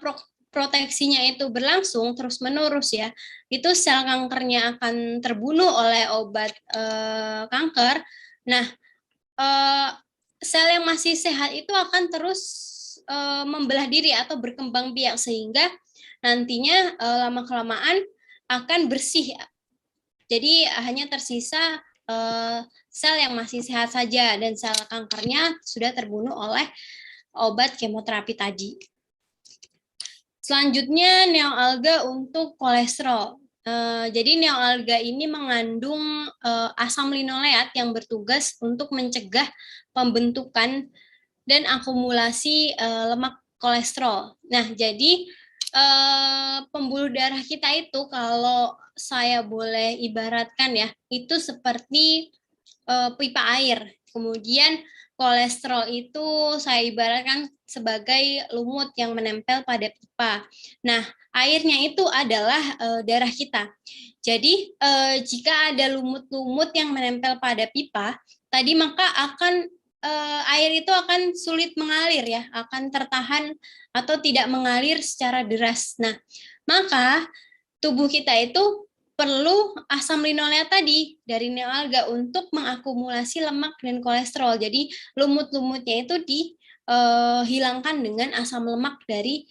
[SPEAKER 4] proteksinya itu berlangsung terus-menerus ya, itu sel kankernya akan terbunuh oleh obat kanker. Nah, sel yang masih sehat itu akan terus membelah diri atau berkembang biak sehingga nantinya lama-kelamaan akan bersih. Jadi hanya tersisa sel yang masih sehat saja dan sel kankernya sudah terbunuh oleh obat kemoterapi tadi. Selanjutnya neoalga untuk kolesterol. Jadi neoalga ini mengandung asam linoleat yang bertugas untuk mencegah pembentukan dan akumulasi lemak kolesterol. Nah, jadi pembuluh darah kita itu kalau saya boleh ibaratkan ya, itu seperti pipa air. Kemudian kolesterol itu saya ibaratkan sebagai lumut yang menempel pada pipa. Nah, airnya itu adalah darah kita. Jadi jika ada lumut-lumut yang menempel pada pipa, tadi maka akan air itu akan sulit mengalir ya, akan tertahan atau tidak mengalir secara deras. Nah, maka tubuh kita itu perlu asam linoleat tadi dari neoalga untuk mengakumulasi lemak dan kolesterol. Jadi lumut-lumutnya itu dihilangkan dengan asam lemak dari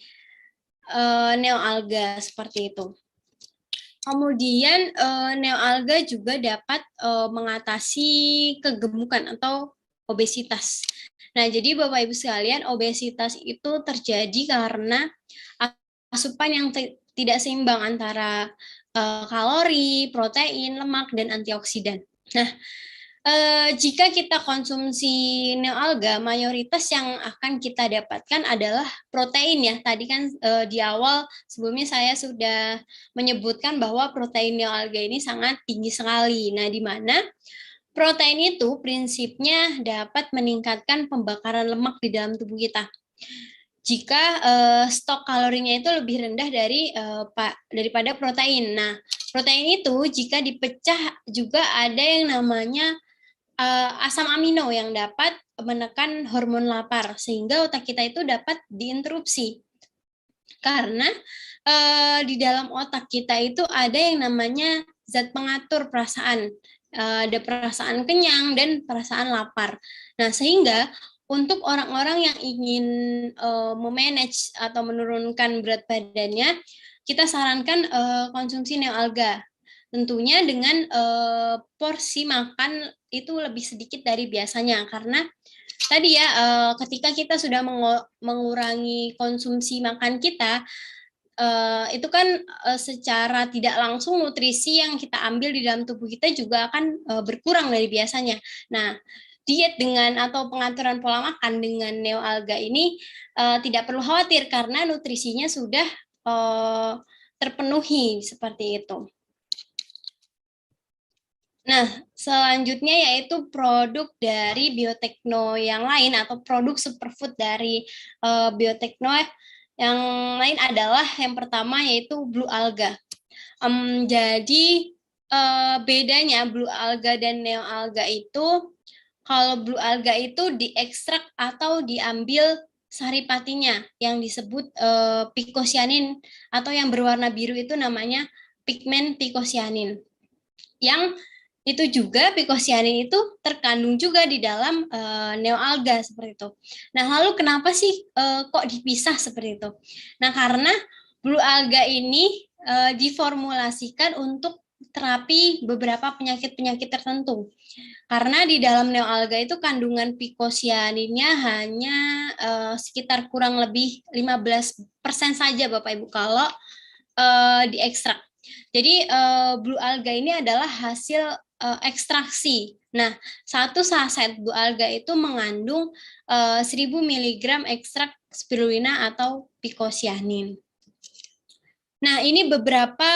[SPEAKER 4] neoalga seperti itu. Kemudian neoalga juga dapat mengatasi kegemukan atau obesitas. Nah, jadi Bapak Ibu sekalian, obesitas itu terjadi karena asupan yang tidak seimbang antara kalori, protein, lemak, dan antioksidan. Nah, jika kita konsumsi neoalga, mayoritas yang akan kita dapatkan adalah protein ya. Tadi kan di awal sebelumnya saya sudah menyebutkan bahwa protein neoalga ini sangat tinggi sekali. Nah, di mana protein itu prinsipnya dapat meningkatkan pembakaran lemak di dalam tubuh kita. Jika stok kalorinya itu lebih rendah daripada protein. Nah, protein itu jika dipecah juga ada yang namanya asam amino yang dapat menekan hormon lapar sehingga otak kita itu dapat diinterupsi. Karena di dalam otak kita itu ada yang namanya zat pengatur perasaan. Ada perasaan kenyang dan perasaan lapar. Nah, sehingga untuk orang-orang yang ingin memanage atau menurunkan berat badannya, kita sarankan konsumsi neoalga. Tentunya dengan porsi makan itu lebih sedikit dari biasanya, karena tadi ya ketika kita sudah mengurangi konsumsi makan kita, itu kan secara tidak langsung nutrisi yang kita ambil di dalam tubuh kita juga akan berkurang dari biasanya. Nah, diet dengan atau pengaturan pola makan dengan neoalga ini tidak perlu khawatir karena nutrisinya sudah terpenuhi seperti itu. Nah, selanjutnya yaitu produk dari Biotekno yang lain atau produk superfood dari Biotekno yang lain adalah yang pertama yaitu blue alga. Jadi bedanya blue alga dan neoalga itu, kalau blue alga itu diekstrak atau diambil saripatinya yang disebut pikosianin atau yang berwarna biru itu namanya pigmen pikosianin. Yang itu juga pikosianin itu terkandung juga di dalam neoalga seperti itu. Nah, lalu kenapa sih kok dipisah seperti itu? Nah, karena blue alga ini diformulasikan untuk terapi beberapa penyakit-penyakit tertentu. Karena di dalam neoalga itu kandungan pikosianinnya hanya sekitar kurang lebih 15% saja Bapak Ibu kalau diekstrak. Jadi blue alga ini adalah hasil ekstraksi. Nah, satu saset blue alga itu mengandung 1000 mg ekstrak spirulina atau pikosianin. Nah, ini beberapa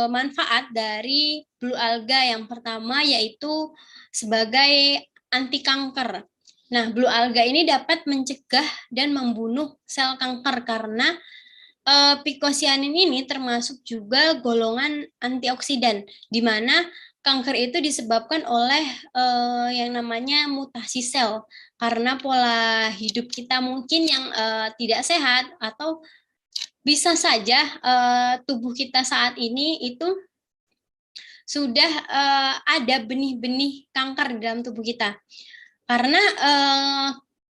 [SPEAKER 4] manfaat dari blue alga. Yang pertama yaitu sebagai anti kanker. Nah, blue alga ini dapat mencegah dan membunuh sel kanker karena pikosianin ini termasuk juga golongan antioksidan, di mana kanker itu disebabkan oleh yang namanya mutasi sel karena pola hidup kita mungkin yang tidak sehat, atau bisa saja tubuh kita saat ini itu sudah ada benih-benih kanker di dalam tubuh kita. Karena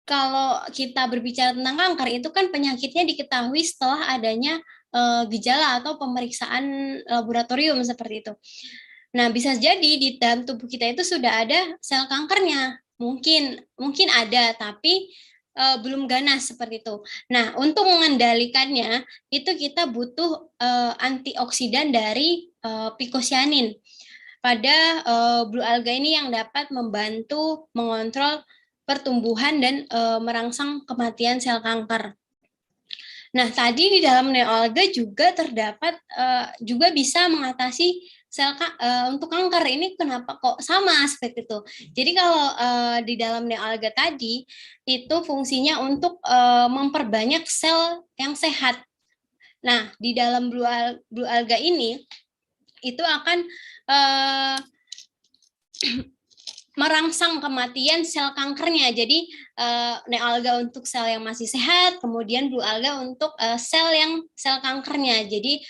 [SPEAKER 4] kalau kita berbicara tentang kanker itu kan penyakitnya diketahui setelah adanya gejala atau pemeriksaan laboratorium seperti itu. Nah, bisa jadi di dalam tubuh kita itu sudah ada sel kankernya. Mungkin ada, tapi belum ganas seperti itu. Nah, untuk mengendalikannya itu kita butuh antioksidan dari pikosianin pada blue alga ini yang dapat membantu mengontrol pertumbuhan dan merangsang kematian sel kanker. Nah, tadi di dalam neoalga juga terdapat juga bisa mengatasi untuk kanker. Ini kenapa kok sama seperti itu? Jadi kalau di dalam neoalga tadi itu fungsinya untuk memperbanyak sel yang sehat. Nah, di dalam blue alga ini itu akan merangsang kematian sel kankernya. Jadi neoalga untuk sel yang masih sehat, kemudian blue alga untuk sel kankernya. Jadi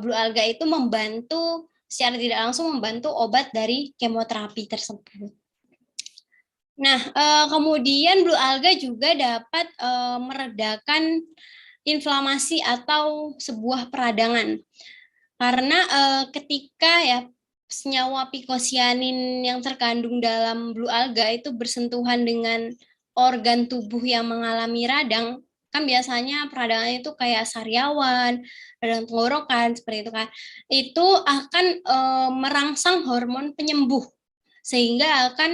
[SPEAKER 4] blue alga itu membantu secara tidak langsung membantu obat dari kemoterapi tersebut. Nah, kemudian blue alga juga dapat meredakan inflamasi atau sebuah peradangan. Karena ketika ya senyawa pikosianin yang terkandung dalam blue alga itu bersentuhan dengan organ tubuh yang mengalami radang, kan biasanya peradangan itu kayak sariawan, radang tenggorokan, seperti itu kan. Itu akan merangsang hormon penyembuh, sehingga akan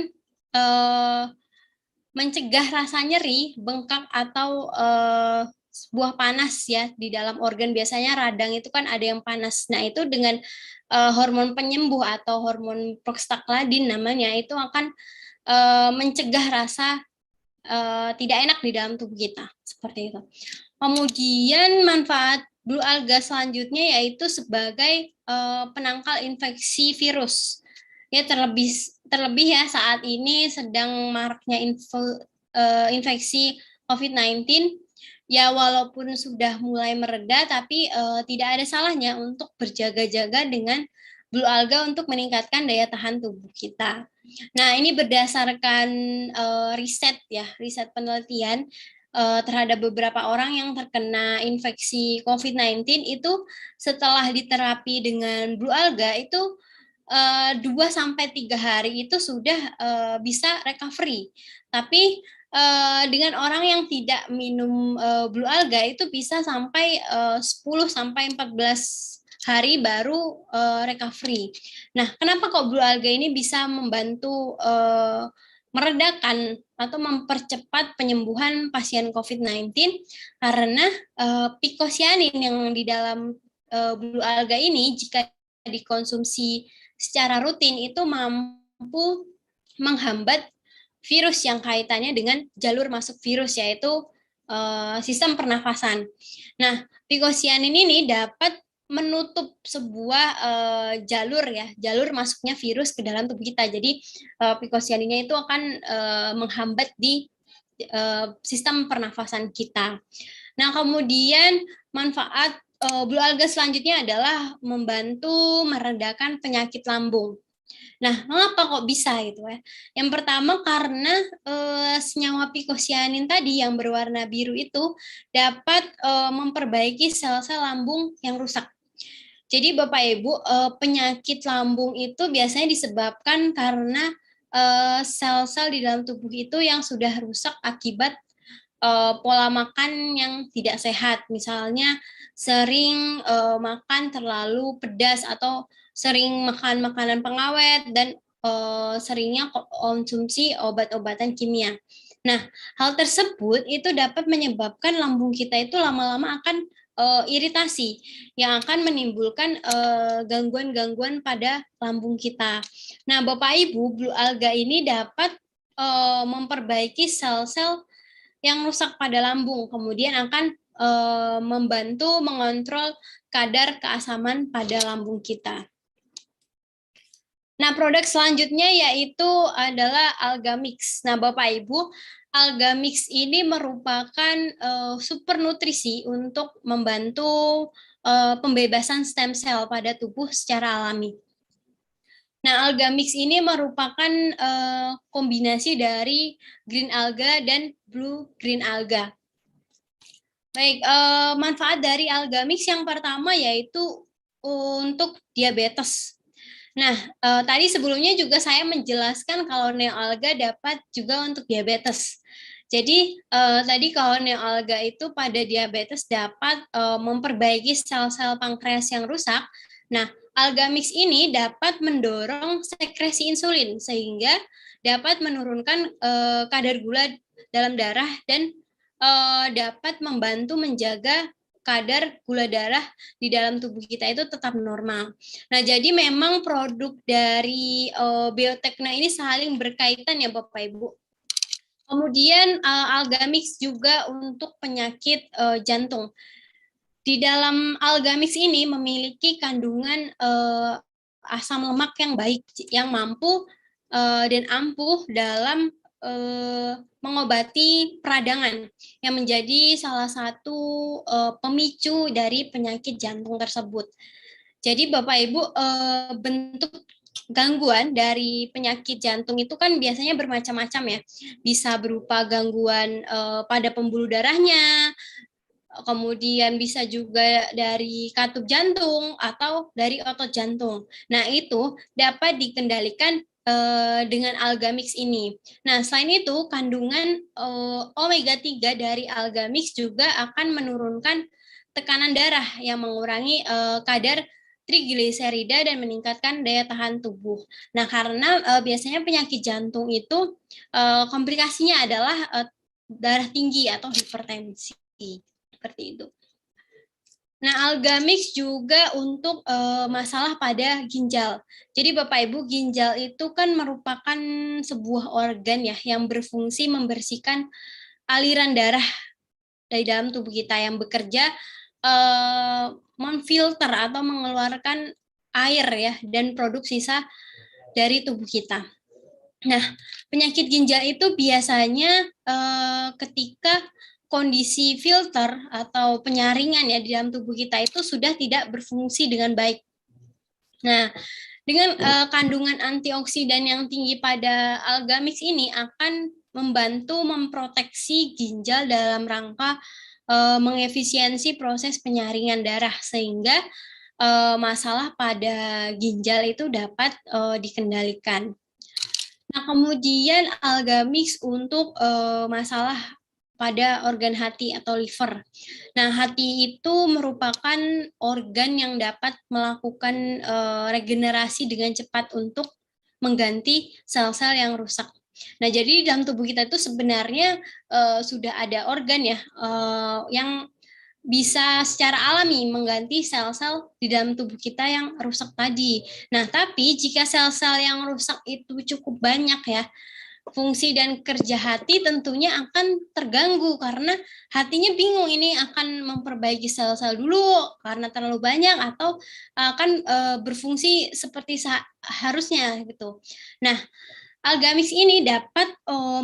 [SPEAKER 4] mencegah rasa nyeri, bengkak, atau sebuah panas ya di dalam organ. Biasanya radang itu kan ada yang panas. Nah, itu dengan hormon penyembuh atau hormon prostaglandin namanya itu akan mencegah rasa tidak enak di dalam tubuh kita, seperti itu. Kemudian manfaat blue alga selanjutnya yaitu sebagai penangkal infeksi virus. Ya, terlebih ya saat ini sedang maraknya infeksi COVID-19. Ya, walaupun sudah mulai mereda, tapi tidak ada salahnya untuk berjaga-jaga dengan blue alga untuk meningkatkan daya tahan tubuh kita. Nah, ini berdasarkan riset penelitian terhadap beberapa orang yang terkena infeksi COVID-19 itu setelah diterapi dengan blue alga itu 2-3 hari itu sudah bisa recovery. Tapi dengan orang yang tidak minum blue alga itu bisa sampai 10-14 hari baru recovery. Nah, kenapa kok blue alga ini bisa membantu meredakan atau mempercepat penyembuhan pasien COVID-19? Karena pikosianin yang di dalam blue alga ini jika dikonsumsi secara rutin itu mampu menghambat virus yang kaitannya dengan jalur masuk virus, yaitu sistem pernafasan. Nah, pikosianin ini dapat menutup sebuah jalur masuknya virus ke dalam tubuh kita. Jadi pikosianinnya itu akan menghambat di sistem pernafasan kita. Nah, kemudian manfaat blue alga selanjutnya adalah membantu meredakan penyakit lambung. Nah, mengapa kok bisa gitu ya? Yang pertama karena senyawa pikosianin tadi yang berwarna biru itu dapat memperbaiki sel-sel lambung yang rusak. Jadi Bapak Ibu, penyakit lambung itu biasanya disebabkan karena sel-sel di dalam tubuh itu yang sudah rusak akibat pola makan yang tidak sehat. Misalnya sering makan terlalu pedas atau sering makan makanan pengawet dan seringnya konsumsi obat-obatan kimia. Nah, hal tersebut itu dapat menyebabkan lambung kita itu lama-lama akan iritasi yang akan menimbulkan gangguan-gangguan pada lambung kita. Nah, Bapak Ibu, Blue Alga ini dapat memperbaiki sel-sel yang rusak pada lambung, kemudian akan membantu mengontrol kadar keasaman pada lambung kita. Nah, produk selanjutnya yaitu adalah Alga Mix. Nah, Bapak Ibu, Alga Mix ini merupakan super nutrisi untuk membantu pembebasan stem cell pada tubuh secara alami. Nah, Alga Mix ini merupakan kombinasi dari green alga dan blue green alga. Baik, manfaat dari Alga Mix yang pertama yaitu untuk diabetes. Nah, tadi sebelumnya juga saya menjelaskan kalau neoalga dapat juga untuk diabetes. Jadi, tadi kalau neoalga itu pada diabetes dapat memperbaiki sel-sel pankreas yang rusak. Nah, Alga Mix ini dapat mendorong sekresi insulin sehingga dapat menurunkan kadar gula dalam darah dan dapat membantu menjaga kadar gula darah di dalam tubuh kita itu tetap normal. Nah, jadi memang produk dari Biotekna ini saling berkaitan ya Bapak Ibu. Kemudian Alga Mix juga untuk penyakit jantung. Di dalam Alga Mix ini memiliki kandungan asam lemak yang baik, yang mampu dan ampuh dalam mengobati peradangan yang menjadi salah satu pemicu dari penyakit jantung tersebut. Jadi Bapak Ibu, bentuk gangguan dari penyakit jantung itu kan biasanya bermacam-macam ya. Bisa berupa gangguan pada pembuluh darahnya, kemudian bisa juga dari katup jantung atau dari otot jantung. Nah, itu dapat dikendalikan dengan Alga Mix ini. Nah, selain itu, kandungan omega 3 dari Alga Mix juga akan menurunkan tekanan darah yang mengurangi kadar trigliserida dan meningkatkan daya tahan tubuh. Nah, karena biasanya penyakit jantung itu komplikasinya adalah darah tinggi atau hipertensi. Seperti itu. Nah, Alga Mix juga untuk masalah pada ginjal. Jadi Bapak Ibu, ginjal itu kan merupakan sebuah organ ya yang berfungsi membersihkan aliran darah dari dalam tubuh kita yang bekerja memfilter atau mengeluarkan air ya dan produk sisa dari tubuh kita. Nah, penyakit ginjal itu biasanya ketika kondisi filter atau penyaringan ya di dalam tubuh kita itu sudah tidak berfungsi dengan baik. Nah, dengan kandungan antioksidan yang tinggi pada Alga Mix ini akan membantu memproteksi ginjal dalam rangka mengefisiensi proses penyaringan darah sehingga masalah pada ginjal itu dapat dikendalikan. Nah, kemudian Alga Mix untuk masalah pada organ hati atau liver. Nah, hati itu merupakan organ yang dapat melakukan regenerasi dengan cepat untuk mengganti sel-sel yang rusak. Nah, jadi dalam tubuh kita itu sebenarnya sudah ada organ ya yang bisa secara alami mengganti sel-sel di dalam tubuh kita yang rusak tadi. Nah, tapi jika sel-sel yang rusak itu cukup banyak ya, fungsi dan kerja hati tentunya akan terganggu karena hatinya bingung ini akan memperbaiki sel-sel dulu karena terlalu banyak atau akan berfungsi seperti harusnya gitu. Nah, Alga Mix ini dapat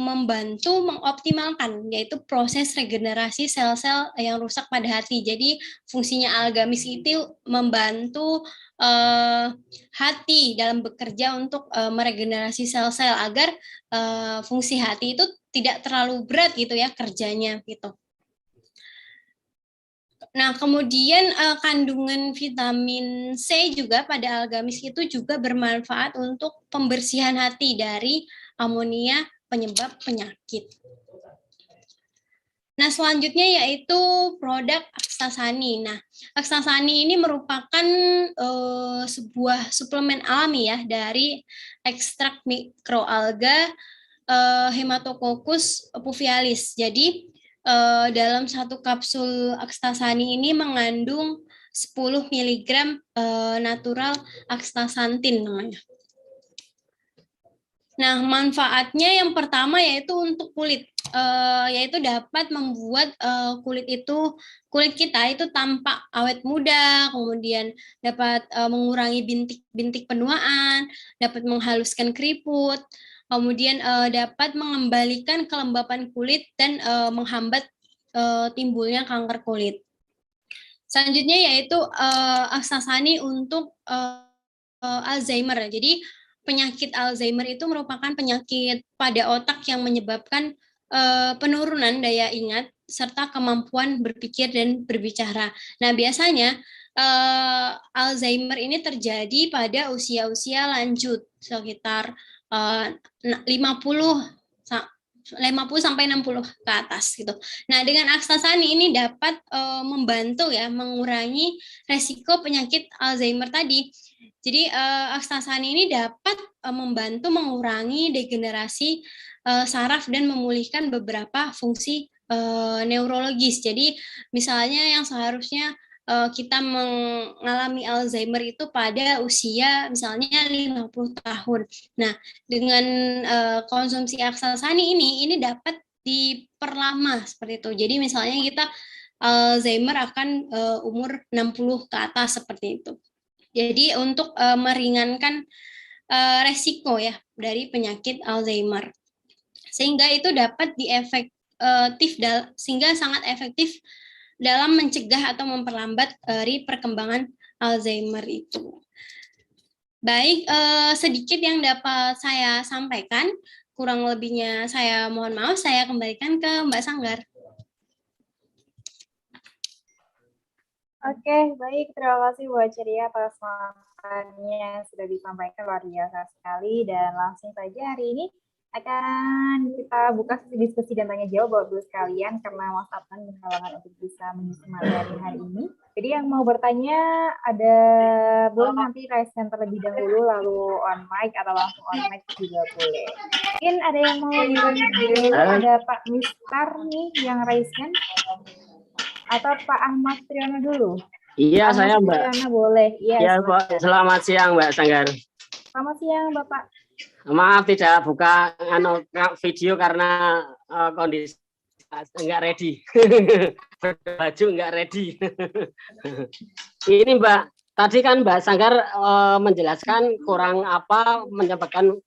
[SPEAKER 4] membantu mengoptimalkan yaitu proses regenerasi sel-sel yang rusak pada hati. Jadi fungsinya Alga Mix itu membantu hati dalam bekerja untuk meregenerasi sel-sel agar fungsi hati itu tidak terlalu berat gitu ya kerjanya gitu. Nah, kemudian kandungan vitamin C juga pada algamis itu juga bermanfaat untuk pembersihan hati dari amonia penyebab penyakit. Nah, selanjutnya yaitu produk Aksasani. Nah, Aksasani ini merupakan sebuah suplemen alami ya dari ekstrak mikroalga Hematococcus puvialis. Jadi, dalam satu kapsul Aksasani ini mengandung 10 mg natural akstasantin namanya. Nah, manfaatnya yang pertama yaitu untuk kulit, yaitu dapat membuat kulit kita itu tampak awet muda, kemudian dapat mengurangi bintik-bintik penuaan, dapat menghaluskan keriput, kemudian dapat mengembalikan kelembapan kulit dan menghambat timbulnya kanker kulit. Selanjutnya yaitu Aksasani untuk Alzheimer. Jadi penyakit Alzheimer itu merupakan penyakit pada otak yang menyebabkan penurunan daya ingat serta kemampuan berpikir dan berbicara. Nah, biasanya Alzheimer ini terjadi pada usia-usia lanjut sekitar 50 sampai 60 ke atas gitu. Nah, dengan Aksasani ini dapat membantu ya mengurangi resiko penyakit Alzheimer tadi. Jadi Aksasani ini dapat membantu mengurangi degenerasi saraf dan memulihkan beberapa fungsi neurologis. Jadi misalnya yang seharusnya kita mengalami Alzheimer itu pada usia misalnya 50 tahun. Nah, dengan konsumsi Aksasani ini dapat diperlama seperti itu. Jadi misalnya kita Alzheimer akan umur 60 ke atas seperti itu. Jadi untuk meringankan resiko ya dari penyakit Alzheimer. Sehingga itu dapat sehingga sangat efektif dalam mencegah atau memperlambat dari perkembangan Alzheimer itu. Baik, sedikit yang dapat saya sampaikan, kurang lebihnya saya mohon maaf, saya kembalikan ke Mbak Sanggar.
[SPEAKER 1] Oke, baik. Terima kasih Bu Ceria atas matanya yang sudah disampaikan, luar biasa sekali. Dan langsung saja hari ini akan kita buka sesi diskusi dan tanya jawab Bapak Ibu sekalian karena Mas Adnan berhalangan untuk bisa mengisi materi hari ini. Jadi yang mau bertanya boleh nanti raise hand terlebih dahulu lalu on mic atau langsung on mic juga boleh. Mungkin ada yang mau dulu, ada Pak Mistar nih yang raise hand atau Pak Ahmad Triyono dulu?
[SPEAKER 5] Iya,
[SPEAKER 1] Ahmad
[SPEAKER 5] saya Mbak.
[SPEAKER 1] Triyono boleh.
[SPEAKER 5] Iya, Mbak. Selamat siang Mbak Sanggar.
[SPEAKER 1] Selamat siang Bapak.
[SPEAKER 5] Maaf tidak buka video karena kondisi enggak ready. Baju enggak ready. Ini Mbak, tadi kan Mbak Sanggar menjelaskan kurang apa menyebabkan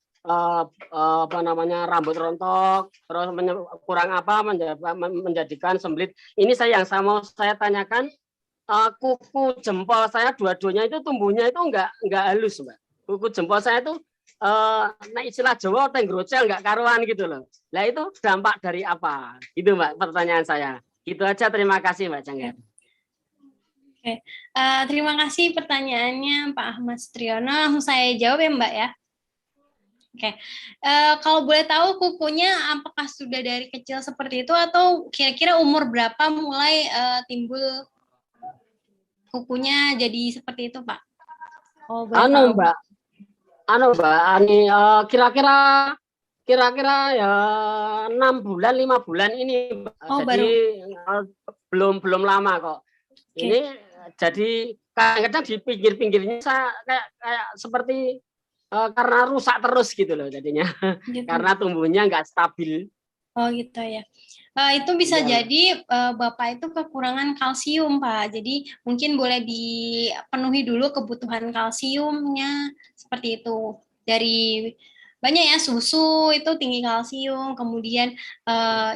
[SPEAKER 5] rambut rontok, terus kurang apa menjadikan sembelit. Ini yang mau saya tanyakan, kuku jempol saya dua-duanya itu tumbuhnya itu enggak halus Mbak. Kuku jempol saya itu nah istilah Jawa tenggrocel nggak karuan gitu loh. Nah itu dampak dari apa? Itu Mbak pertanyaan saya. Gitu aja, terima kasih Mbak Sanggar.
[SPEAKER 4] Oke, terima kasih pertanyaannya Pak Ahmad Triyono. Langsung saya jawab ya Mbak ya. Oke, kalau boleh tahu kukunya apakah sudah dari kecil seperti itu atau kira-kira umur berapa mulai timbul kukunya jadi seperti itu Pak? Oh, boleh tahu.
[SPEAKER 5] Mbak, ini kira-kira ya 6 bulan 5 bulan ini,
[SPEAKER 4] oh,
[SPEAKER 5] jadi belum lama kok.
[SPEAKER 4] Okay.
[SPEAKER 5] Ini jadi kadang-kadang di pinggir-pinggirnya saya kayak seperti karena rusak terus gitu loh jadinya, gitu. Karena tumbuhnya nggak stabil.
[SPEAKER 4] Oh gitu ya. Itu bisa jadi Bapak itu kekurangan kalsium Pak. Jadi mungkin boleh dipenuhi dulu kebutuhan kalsiumnya seperti itu. Dari banyak ya, susu itu tinggi kalsium, kemudian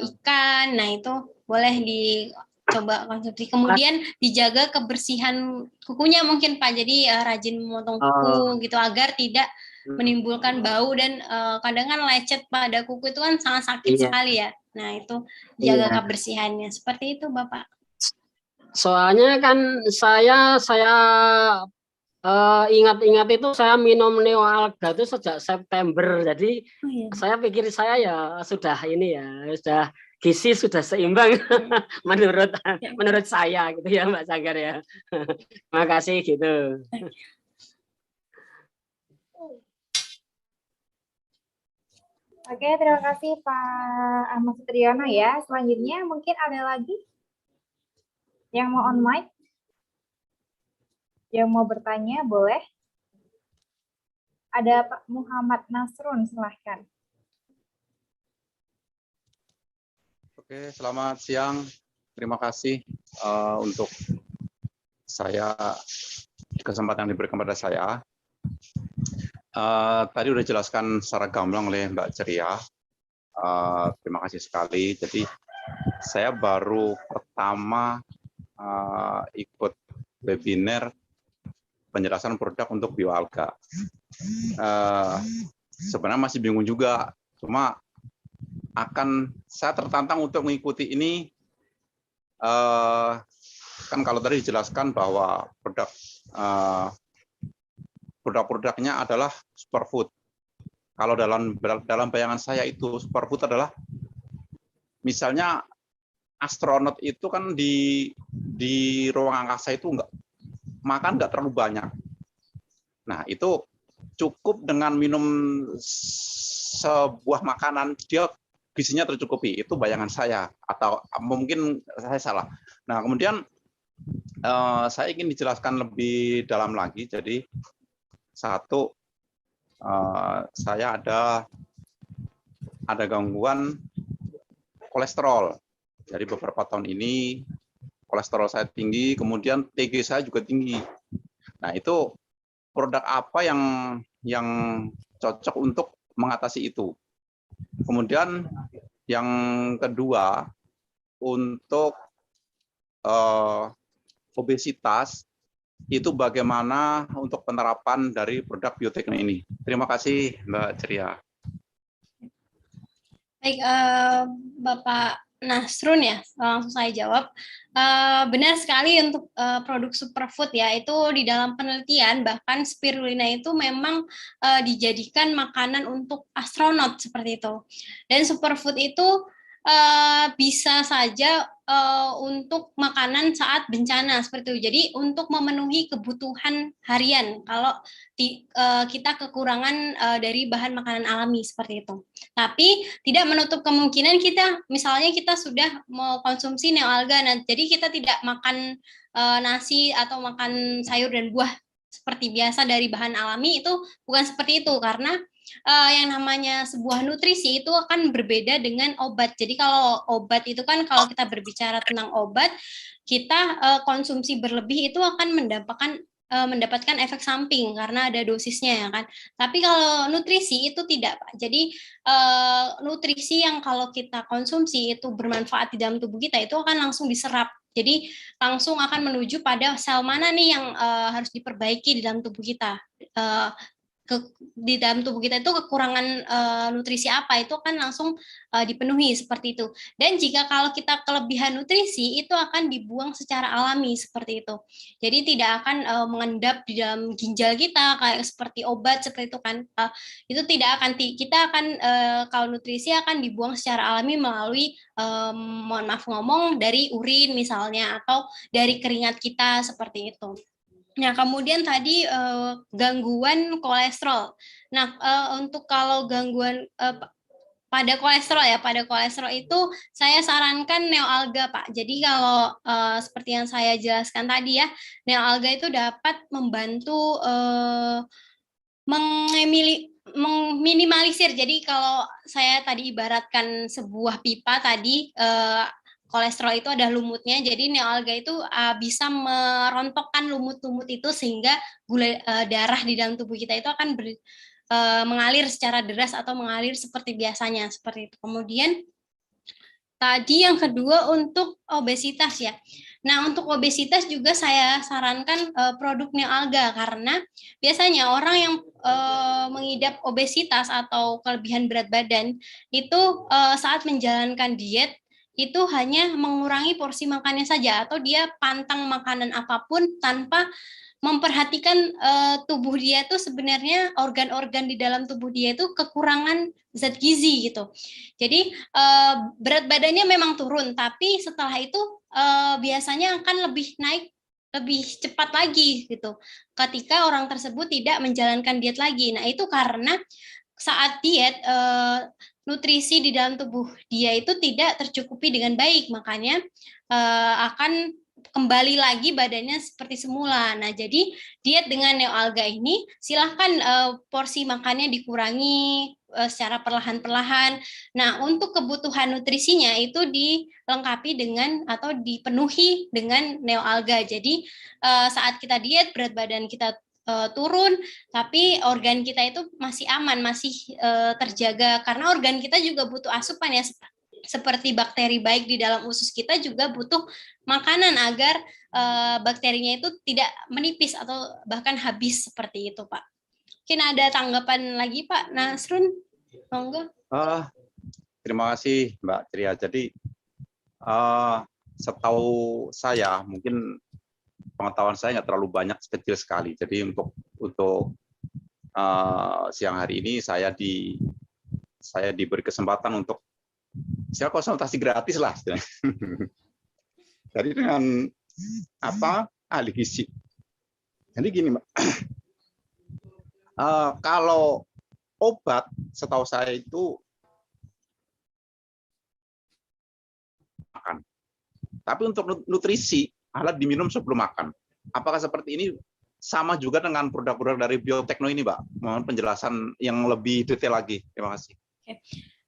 [SPEAKER 4] ikan, nah itu boleh dicoba konsumsi. Kemudian dijaga kebersihan kukunya mungkin Pak. Jadi rajin memotong kuku gitu agar tidak menimbulkan bau dan kadang kan lecet pada kuku itu kan sangat sakit sekali ya. Nah itu jaga kebersihannya seperti itu Bapak.
[SPEAKER 5] Soalnya kan saya ingat-ingat itu saya minum Neoalga itu sejak September. Jadi
[SPEAKER 4] Oh, iya.
[SPEAKER 5] saya pikir saya ya sudah ini ya, sudah gizi sudah seimbang menurut saya gitu ya Mbak Sanggar ya. Terima kasih gitu.
[SPEAKER 1] Oke, terima kasih Pak Ahmad Sutriyono ya. Selanjutnya mungkin ada lagi yang mau on mic? Yang mau bertanya boleh. Ada Pak Muhammad Nasrun, silahkan.
[SPEAKER 6] Oke, selamat siang. Terima kasih untuk kesempatan yang diberikan pada saya. Tadi sudah dijelaskan secara gamblang oleh Mbak Ceria. Terima kasih sekali. Jadi saya baru pertama ikut webinar penjelasan produk untuk bioalga. Sebenarnya masih bingung juga, cuma saya tertantang untuk mengikuti ini. Kan kalau tadi dijelaskan bahwa produk-produknya adalah superfood. Kalau dalam bayangan saya itu superfood adalah misalnya astronot itu kan di ruang angkasa itu makan nggak terlalu banyak. Nah, itu cukup dengan minum sebuah makanan dia gizinya tercukupi. Itu bayangan saya, atau mungkin saya salah. Nah, kemudian saya ingin dijelaskan lebih dalam lagi. Jadi satu, saya ada gangguan kolesterol. Jadi beberapa tahun ini kolesterol saya tinggi, kemudian TG saya juga tinggi. Nah, itu produk apa yang cocok untuk mengatasi itu? Kemudian yang kedua, untuk obesitas, itu bagaimana untuk penerapan dari produk biotekno ini? Terima kasih, Mbak Ceria.
[SPEAKER 4] Baik, Bapak Nasrun ya, langsung saya jawab. Benar sekali untuk produk superfood ya, itu di dalam penelitian bahkan spirulina itu memang dijadikan makanan untuk astronot seperti itu. Dan superfood itu bisa saja untuk makanan saat bencana seperti itu. Jadi untuk memenuhi kebutuhan harian kalau kita kekurangan dari bahan makanan alami seperti itu. Tapi tidak menutup kemungkinan misalnya kita sudah mau konsumsi neoalga, jadi kita tidak makan nasi atau makan sayur dan buah seperti biasa dari bahan alami, itu bukan seperti itu, karena yang namanya sebuah nutrisi itu akan berbeda dengan obat. Jadi kalau obat itu kan, kalau kita berbicara tentang obat, kita konsumsi berlebih itu akan mendapatkan efek samping karena ada dosisnya ya kan. Tapi kalau nutrisi itu tidak, Pak. Jadi nutrisi yang kalau kita konsumsi itu bermanfaat di dalam tubuh kita itu akan langsung diserap. Jadi langsung akan menuju pada sel mana nih yang harus diperbaiki di dalam tubuh kita. Di dalam tubuh kita itu kekurangan nutrisi apa, itu kan langsung dipenuhi seperti itu. Dan jika kalau kita kelebihan nutrisi, itu akan dibuang secara alami seperti itu. Jadi tidak akan mengendap di dalam ginjal kita kayak seperti obat seperti itu kan. Itu tidak akan, kita akan kalau nutrisi akan dibuang secara alami melalui mohon maaf ngomong dari urin misalnya, atau dari keringat kita seperti itu. Nah, kemudian tadi gangguan kolesterol. Nah, untuk kalau gangguan pada kolesterol itu saya sarankan neoalga, Pak. Jadi kalau seperti yang saya jelaskan tadi ya, neoalga itu dapat membantu meminimalisir. Jadi kalau saya tadi ibaratkan sebuah pipa tadi, kolesterol itu ada lumutnya, jadi neoalga itu bisa merontokkan lumut-lumut itu sehingga gula darah di dalam tubuh kita itu akan mengalir secara deras atau mengalir seperti biasanya, seperti itu. Kemudian tadi yang kedua untuk obesitas ya. Nah, untuk obesitas juga saya sarankan produk neoalga, karena biasanya orang yang mengidap obesitas atau kelebihan berat badan itu saat menjalankan diet itu hanya mengurangi porsi makannya saja, atau dia pantang makanan apapun tanpa memperhatikan tubuh dia tuh sebenarnya organ-organ di dalam tubuh dia itu kekurangan zat gizi gitu. Jadi berat badannya memang turun, tapi setelah itu biasanya akan lebih naik lebih cepat lagi gitu ketika orang tersebut tidak menjalankan diet lagi. Nah, itu karena saat diet nutrisi di dalam tubuh dia itu tidak tercukupi dengan baik, makanya akan kembali lagi badannya seperti semula. Nah, jadi diet dengan neoalga ini silahkan porsi makannya dikurangi secara perlahan-perlahan. Nah, untuk kebutuhan nutrisinya itu dilengkapi dengan atau dipenuhi dengan neoalga. Jadi saat kita diet berat badan kita turun, tapi organ kita itu masih aman, masih terjaga karena organ kita juga butuh asupan ya, seperti bakteri baik di dalam usus kita juga butuh makanan agar bakterinya itu tidak menipis atau bahkan habis seperti itu, Pak. Mungkin ada tanggapan lagi, Pak Nasrun? Monggo.
[SPEAKER 6] Terima kasih, Mbak Tria. Jadi setahu saya mungkin pengetahuan saya nggak terlalu banyak, kecil sekali. Jadi untuk siang hari ini saya diberi kesempatan untuk saya konsultasi gratis lah. Jadi dengan ahli gizi. Jadi gini, Mbak. Kalau obat setahu saya itu makan. Tapi untuk nutrisi alat diminum sebelum makan. Apakah seperti ini sama juga dengan produk-produk dari Biotekno ini, Mbak? Mohon penjelasan yang lebih detail lagi. Terima kasih.
[SPEAKER 4] Oke.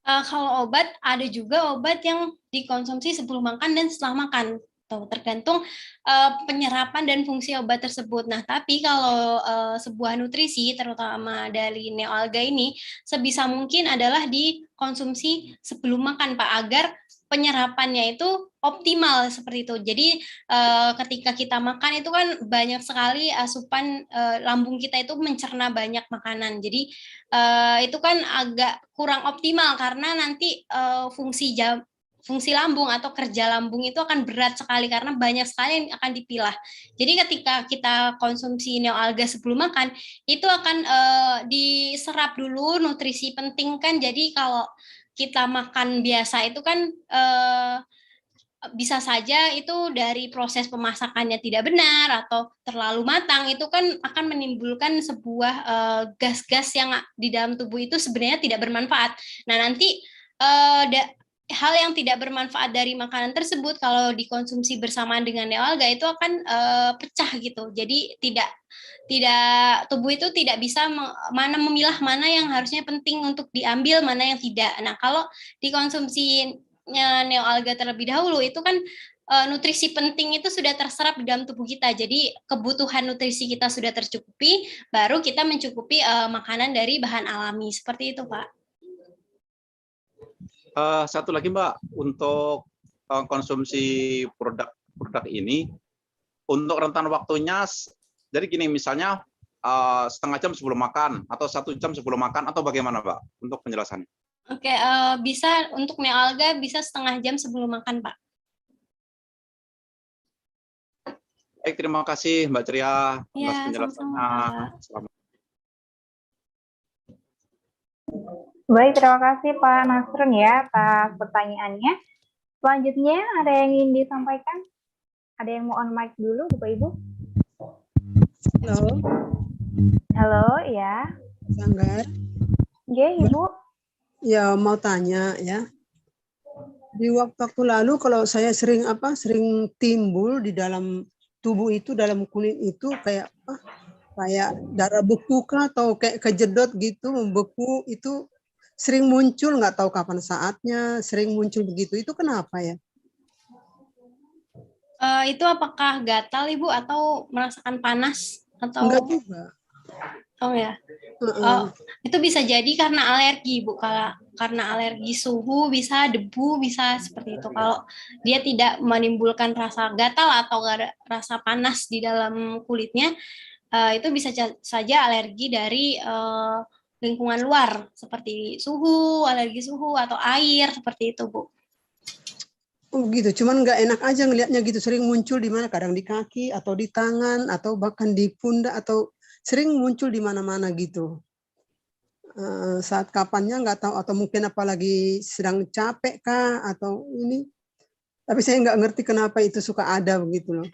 [SPEAKER 4] Kalau obat, ada juga obat yang dikonsumsi sebelum makan dan setelah makan. Tergantung penyerapan dan fungsi obat tersebut. Nah, tapi kalau sebuah nutrisi, terutama dari neoalga ini, sebisa mungkin adalah dikonsumsi sebelum makan, Pak, agar penyerapannya itu optimal seperti itu. Jadi ketika kita makan itu kan banyak sekali asupan lambung kita itu mencerna banyak makanan. Jadi itu kan agak kurang optimal karena nanti fungsi lambung atau kerja lambung itu akan berat sekali karena banyak sekali yang akan dipilah. Jadi ketika kita konsumsi neoalga sebelum makan itu akan diserap dulu nutrisi penting kan. Jadi kalau kita makan biasa itu kan bisa saja itu dari proses pemasakannya tidak benar atau terlalu matang, itu kan akan menimbulkan sebuah gas-gas yang di dalam tubuh itu sebenarnya tidak bermanfaat. Nah, nanti hal yang tidak bermanfaat dari makanan tersebut kalau dikonsumsi bersamaan dengan neoalga itu akan pecah gitu. Jadi tidak tubuh itu tidak bisa memilah mana yang harusnya penting untuk diambil, mana yang tidak. Nah, kalau dikonsumsi neoalga terlebih dahulu itu kan nutrisi penting itu sudah terserap di dalam tubuh kita. Jadi kebutuhan nutrisi kita sudah tercukupi, baru kita mencukupi makanan dari bahan alami. Seperti itu, Pak.
[SPEAKER 6] Satu lagi, Mbak, untuk konsumsi produk ini, untuk rentan waktunya, jadi gini, misalnya setengah jam sebelum makan, atau 1 jam sebelum makan, atau bagaimana, Mbak, untuk penjelasannya?
[SPEAKER 4] Oke, bisa untuk neoalga bisa setengah jam sebelum makan, Pak.
[SPEAKER 6] Baik, terima kasih Mbak Ceria atas
[SPEAKER 4] Ya,
[SPEAKER 6] penjelasannya.
[SPEAKER 4] sama-sama.
[SPEAKER 1] Baik, terima kasih Pak Nasrun ya atas pertanyaannya. Selanjutnya ada yang ingin disampaikan? Ada yang mau on mic dulu, Bapak Ibu?
[SPEAKER 7] Halo,
[SPEAKER 1] Halo, ya.
[SPEAKER 7] Sanggar.
[SPEAKER 1] Oke, Ibu.
[SPEAKER 7] Ya, mau tanya ya. Di waktu lalu kalau saya sering timbul di dalam tubuh itu, dalam kulit itu kayak darah beku kah atau kayak kejedot gitu, membeku itu sering muncul, nggak tahu kapan saatnya, sering muncul begitu. Itu kenapa ya?
[SPEAKER 4] Itu apakah gatal, Ibu, atau merasakan panas? Atau
[SPEAKER 7] Enggak juga.
[SPEAKER 4] Oh ya. Itu bisa jadi karena alergi, Bu. Karena alergi suhu, bisa debu, bisa seperti itu. Kalau dia tidak menimbulkan rasa gatal atau rasa panas di dalam kulitnya, itu bisa saja alergi dari lingkungan luar, seperti suhu, alergi suhu, atau air, seperti itu, Bu.
[SPEAKER 7] Oh gitu, cuman nggak enak aja ngelihatnya gitu, sering muncul di mana, kadang di kaki atau di tangan atau bahkan di pundak atau sering muncul di mana-mana gitu. Saat kapannya nggak tahu atau mungkin apalagi sedang capek kah atau ini, tapi saya nggak ngerti kenapa itu suka ada begitu loh.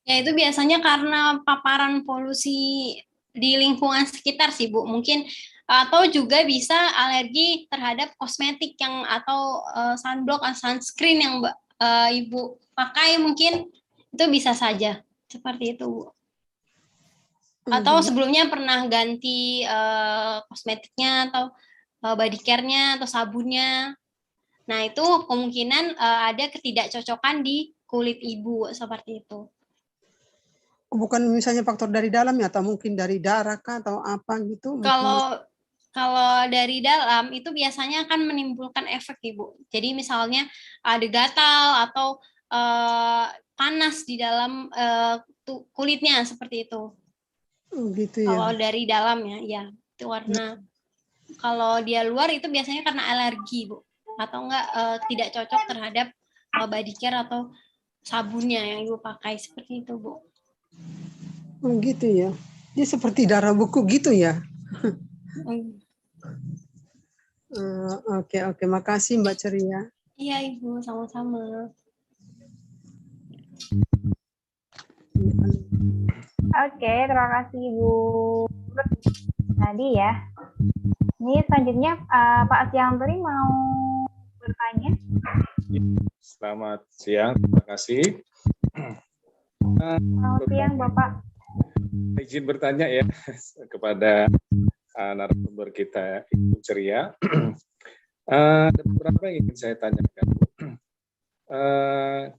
[SPEAKER 4] Ya itu biasanya karena paparan polusi di lingkungan sekitar sih Bu, mungkin atau juga bisa alergi terhadap kosmetik yang atau sunblock atau sunscreen yang Ibu pakai, mungkin itu bisa saja seperti itu Bu. Atau sebelumnya pernah ganti kosmetiknya atau body care-nya atau sabunnya. Nah, itu kemungkinan ada ketidakcocokan di kulit Ibu seperti itu.
[SPEAKER 7] Bukan misalnya faktor dari dalam ya, atau mungkin dari darah kah atau apa gitu?
[SPEAKER 4] Kalau dari dalam itu biasanya akan menimbulkan efek Ibu. Jadi misalnya ada gatal atau panas di dalam kulitnya seperti itu.
[SPEAKER 7] Oh, gitu ya.
[SPEAKER 4] Kalau dari dalam ya itu warna. Kalau dia luar itu biasanya karena alergi Bu, atau enggak tidak cocok terhadap body care atau sabunnya yang Ibu pakai seperti itu Bu.
[SPEAKER 7] Oh gitu ya. Dia seperti darah buku gitu ya. Oke, makasih Mbak Ceria.
[SPEAKER 4] Iya Ibu, sama-sama.
[SPEAKER 1] Oke, terima kasih Ibu tadi ya. Ini selanjutnya Pak Sianturi mau bertanya.
[SPEAKER 3] Selamat siang, terima kasih.
[SPEAKER 1] Selamat siang Bapak.
[SPEAKER 3] Izin bertanya ya kepada narasumber kita Ibu Ceria. Ada beberapa yang ingin saya tanyakan.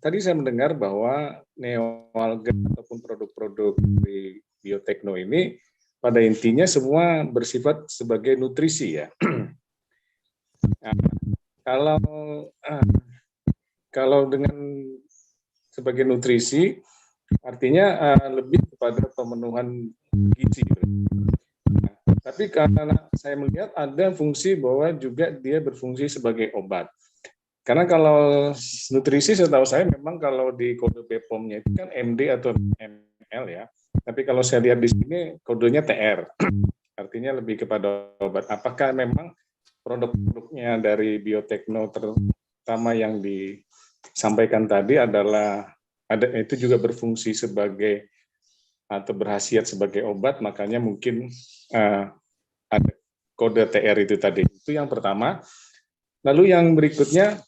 [SPEAKER 3] Tadi saya mendengar bahwa neoalga ataupun produk-produk di biotekno ini pada intinya semua bersifat sebagai nutrisi ya. Nah, kalau dengan sebagai nutrisi artinya lebih kepada pemenuhan gizi. Nah, tapi karena saya melihat ada fungsi bahwa juga dia berfungsi sebagai obat. Karena kalau nutrisi setahu saya memang kalau di kode BPOM-nya itu kan MD atau ml ya. Tapi kalau saya lihat di sini kodenya TR. Artinya lebih kepada obat. Apakah memang produk-produknya dari biotekno terutama yang disampaikan tadi adalah itu juga berfungsi sebagai atau berhasiat sebagai obat, makanya mungkin ada kode TR itu tadi. Itu yang pertama. Lalu yang berikutnya,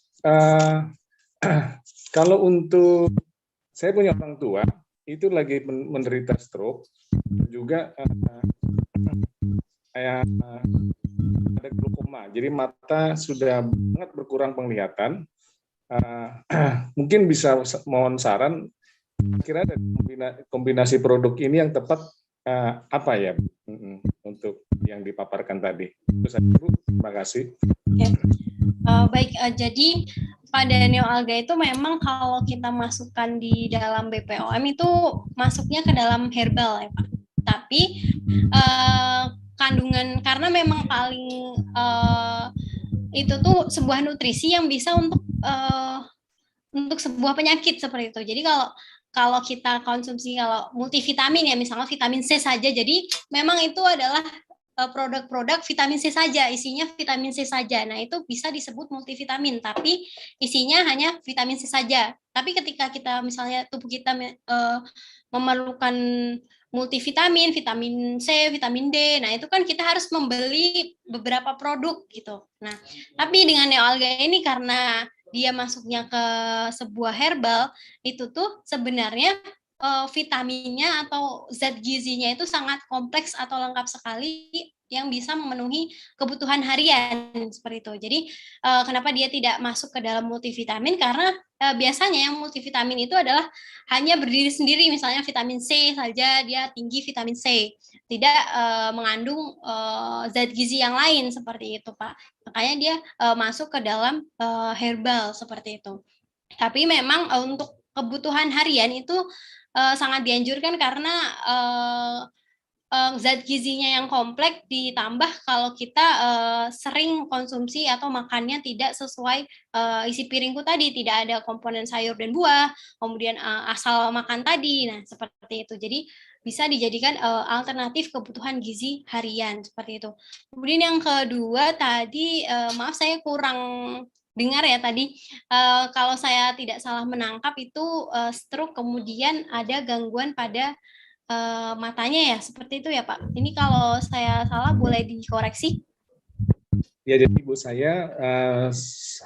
[SPEAKER 3] kalau untuk saya punya orang tua itu lagi menderita stroke, juga ada glaukoma, jadi mata sudah sangat berkurang penglihatan. Mungkin bisa mohon saran, kira ada kombinasi produk ini yang tepat apa ya untuk yang dipaparkan tadi. Itu saja Bu, terima kasih.
[SPEAKER 4] Ya. Baik, jadi pada neoalga itu memang kalau kita masukkan di dalam BPOM itu masuknya ke dalam herbal ya Pak. Tapi kandungan karena memang paling itu tuh sebuah nutrisi yang bisa untuk sebuah penyakit seperti itu. Jadi kalau kita konsumsi kalau multivitamin ya misalnya vitamin C saja, jadi memang itu adalah produk-produk vitamin C saja, isinya vitamin C saja. Nah, itu bisa disebut multivitamin, tapi isinya hanya vitamin C saja. Tapi ketika kita misalnya tubuh kita memerlukan multivitamin, vitamin C, vitamin D, nah itu kan kita harus membeli beberapa produk gitu. Nah, tapi dengan neoalga ini karena dia masuknya ke sebuah herbal, itu tuh sebenarnya vitaminnya atau zat gizinya itu sangat kompleks atau lengkap sekali yang bisa memenuhi kebutuhan harian seperti itu. Jadi kenapa dia tidak masuk ke dalam multivitamin? Karena biasanya yang multivitamin itu adalah hanya berdiri sendiri, misalnya vitamin C saja dia tinggi vitamin C, tidak mengandung zat gizi yang lain seperti itu Pak. Makanya dia masuk ke dalam herbal seperti itu. Tapi memang untuk kebutuhan harian itu sangat dianjurkan karena zat gizinya yang kompleks, ditambah kalau kita sering konsumsi atau makannya tidak sesuai isi piringku tadi, tidak ada komponen sayur dan buah, kemudian asal makan tadi, nah seperti itu. Jadi bisa dijadikan alternatif kebutuhan gizi harian seperti itu. Kemudian yang kedua tadi, maaf saya kurang dengar ya tadi, kalau saya tidak salah menangkap itu stroke, kemudian ada gangguan pada matanya ya, seperti itu ya Pak. Ini kalau saya salah boleh dikoreksi.
[SPEAKER 3] Ya, jadi ibu saya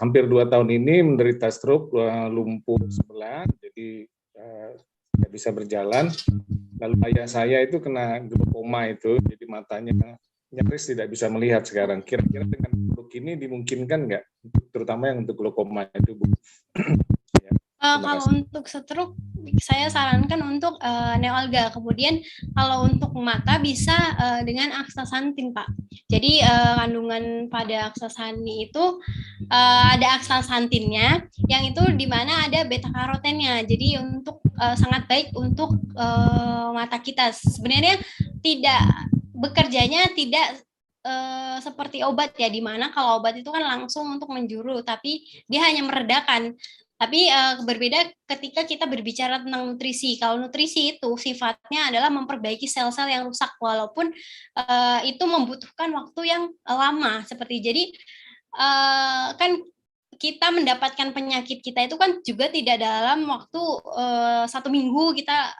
[SPEAKER 3] hampir 2 tahun ini menderita stroke, lumpuh sebelah, jadi tidak bisa berjalan. Lalu ayah saya itu kena glaukoma itu, jadi matanya nyaris tidak bisa melihat sekarang. Kira-kira dengan produk ini dimungkinkan nggak, terutama yang untuk glaukoma itu, Bu? Ya,
[SPEAKER 4] kalau untuk stroke, saya sarankan untuk neoalga. Kemudian kalau untuk mata bisa dengan aksasantin, Pak. Jadi kandungan pada aksasanti itu ada aksasantinnya, yang itu di mana ada beta karotennya. Jadi untuk sangat baik untuk mata kita. Sebenarnya tidak bekerjanya tidak seperti obat ya, di mana kalau obat itu kan langsung untuk menjuru, tapi dia hanya meredakan. Tapi berbeda ketika kita berbicara tentang nutrisi. Kalau nutrisi itu sifatnya adalah memperbaiki sel-sel yang rusak, walaupun itu membutuhkan waktu yang lama. Seperti jadi kan kita mendapatkan penyakit kita itu kan juga tidak dalam waktu 1 minggu kita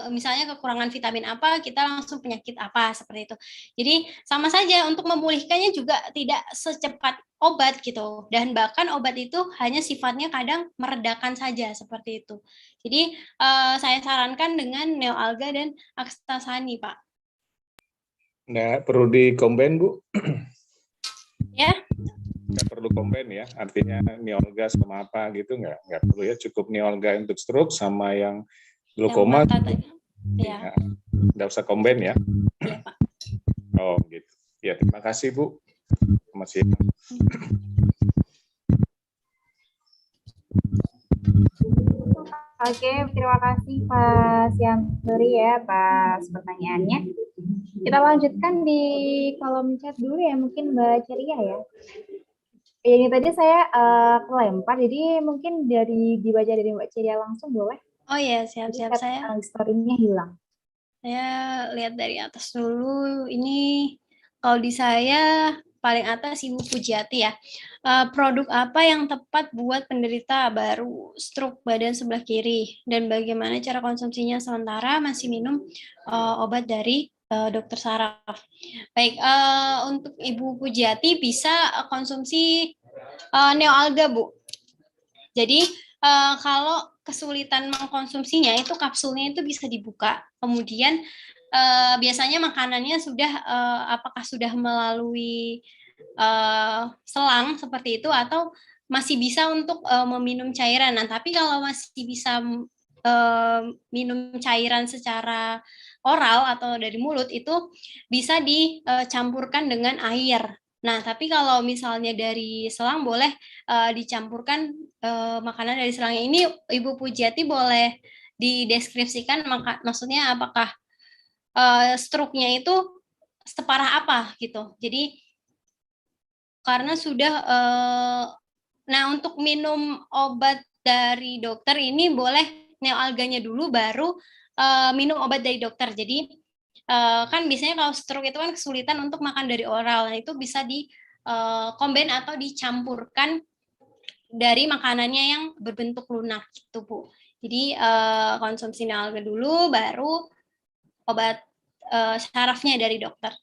[SPEAKER 4] misalnya kekurangan vitamin apa, kita langsung penyakit apa, seperti itu. Jadi sama saja untuk memulihkannya juga tidak secepat obat gitu. Dan bahkan obat itu hanya sifatnya kadang meredakan saja, seperti itu. Jadi saya sarankan dengan neoalga dan akstasani, Pak.
[SPEAKER 3] Nggak perlu di-combine, Bu?
[SPEAKER 4] Ya.
[SPEAKER 3] Nggak perlu combine ya, artinya neoalga sama apa gitu, nggak perlu ya, cukup neoalga untuk stroke sama yang glaukoma.
[SPEAKER 4] Ya.
[SPEAKER 3] Nggak usah combine ya.
[SPEAKER 4] Iya, Pak.
[SPEAKER 3] Oh gitu. Ya, terima kasih Bu. Selamat siang.
[SPEAKER 1] Oke, terima kasih Pak Sianturi ya atas pertanyaannya. Kita lanjutkan di kolom chat dulu ya, mungkin Mbak Ceria ya. Ini tadi saya kelempar, jadi mungkin dibaca dari Mbak Ceria langsung boleh?
[SPEAKER 4] Oh ya, siap-siap. Saya
[SPEAKER 1] story-nya hilang.
[SPEAKER 4] Saya lihat dari atas dulu. Ini kalau di saya paling atas Ibu Pujiati ya. Produk apa yang tepat buat penderita baru stroke badan sebelah kiri, dan bagaimana cara konsumsinya sementara masih minum obat dari Dokter Saraf. Baik, untuk Ibu Pujiati bisa konsumsi neoalga, Bu. Jadi kalau kesulitan mengkonsumsinya, itu kapsulnya itu bisa dibuka. Kemudian biasanya makanannya sudah apakah sudah melalui selang seperti itu, atau masih bisa untuk meminum cairan. Nah, tapi kalau masih bisa minum cairan secara oral atau dari mulut, itu bisa dicampurkan dengan air. Nah, tapi kalau misalnya dari selang boleh dicampurkan makanan dari selangnya. Ini Ibu Pujiati boleh dideskripsikan maksudnya apakah stroke-nya itu separah apa gitu. Jadi karena sudah nah, untuk minum obat dari dokter ini boleh neoalganya dulu baru minum obat dari dokter. Jadi kan biasanya kalau stroke itu kan kesulitan untuk makan dari oral. Nah, itu bisa di combine atau dicampurkan dari makanannya yang berbentuk lunak gitu, Bu. Jadi konsumsi neoalga dulu baru obat sarafnya dari dokter.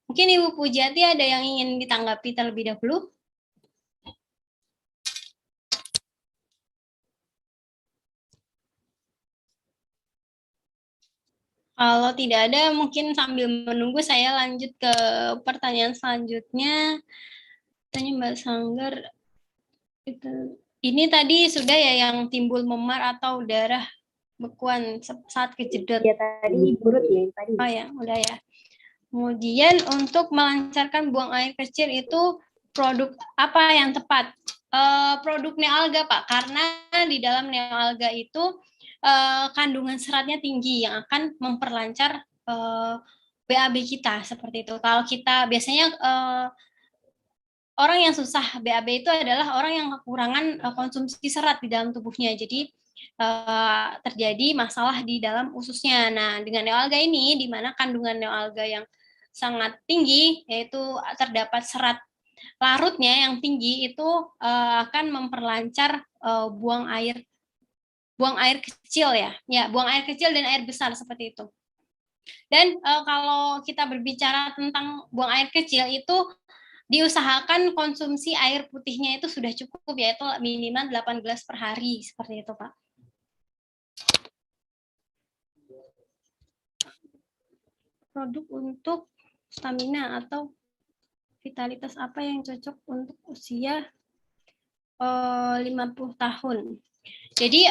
[SPEAKER 4] Mungkin Ibu Pujiati ada yang ingin ditanggapi terlebih dahulu? Kalau tidak ada, mungkin sambil menunggu saya lanjut ke pertanyaan selanjutnya. Tanya Mbak Sanggar, ini tadi sudah ya yang timbul memar atau darah bekuan saat kejedot.
[SPEAKER 1] Ya tadi burut ya tadi.
[SPEAKER 4] Oh ya, udah ya. Kemudian untuk melancarkan buang air kecil itu produk apa yang tepat? Produk neoalga, Pak, karena di dalam neoalga itu kandungan seratnya tinggi yang akan memperlancar BAB kita seperti itu. Kalau kita biasanya orang yang susah BAB itu adalah orang yang kekurangan konsumsi serat di dalam tubuhnya. Jadi terjadi masalah di dalam ususnya. Nah, dengan neoalga ini, di mana kandungan neoalga yang sangat tinggi, yaitu terdapat serat larutnya yang tinggi, itu akan memperlancar buang air kecil buang air kecil dan air besar seperti itu. Dan kalau kita berbicara tentang buang air kecil itu diusahakan konsumsi air putihnya itu sudah cukup, yaitu minimal 8 gelas per hari seperti itu, Pak. Produk untuk stamina atau vitalitas apa yang cocok untuk usia 50 tahun. Jadi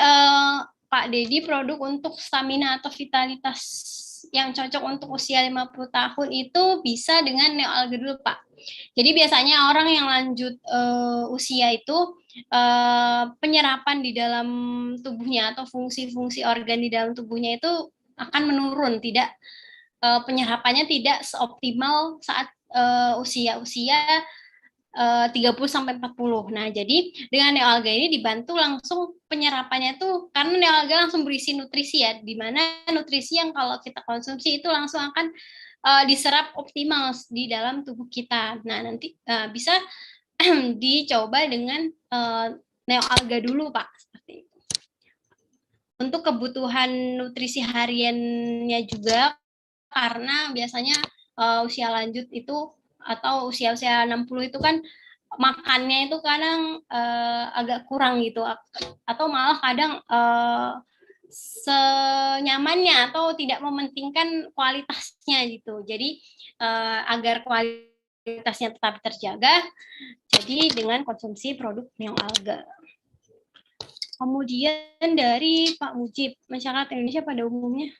[SPEAKER 4] Pak Dedi, produk untuk stamina atau vitalitas yang cocok untuk usia 50 tahun itu bisa dengan neoalga dulu, Pak. Jadi biasanya orang yang lanjut usia itu penyerapan di dalam tubuhnya atau fungsi-fungsi organ di dalam tubuhnya itu akan menurun, penyerapannya tidak seoptimal saat usia-usia 30-40. Nah, jadi dengan neoalga ini dibantu langsung penyerapannya tuh, karena neoalga langsung berisi nutrisi ya, di mana nutrisi yang kalau kita konsumsi itu langsung akan diserap optimal di dalam tubuh kita. Nah, nanti bisa dicoba dengan neoalga dulu, Pak, seperti itu. Untuk kebutuhan nutrisi hariannya juga, karena biasanya usia lanjut itu atau usia-usia 60 itu kan makannya itu kadang agak kurang gitu, atau malah kadang senyamannya atau tidak mementingkan kualitasnya gitu. Jadi agar kualitasnya tetap terjaga, jadi dengan konsumsi produk neoalga. Kemudian dari Pak Mujib, masyarakat Indonesia pada umumnya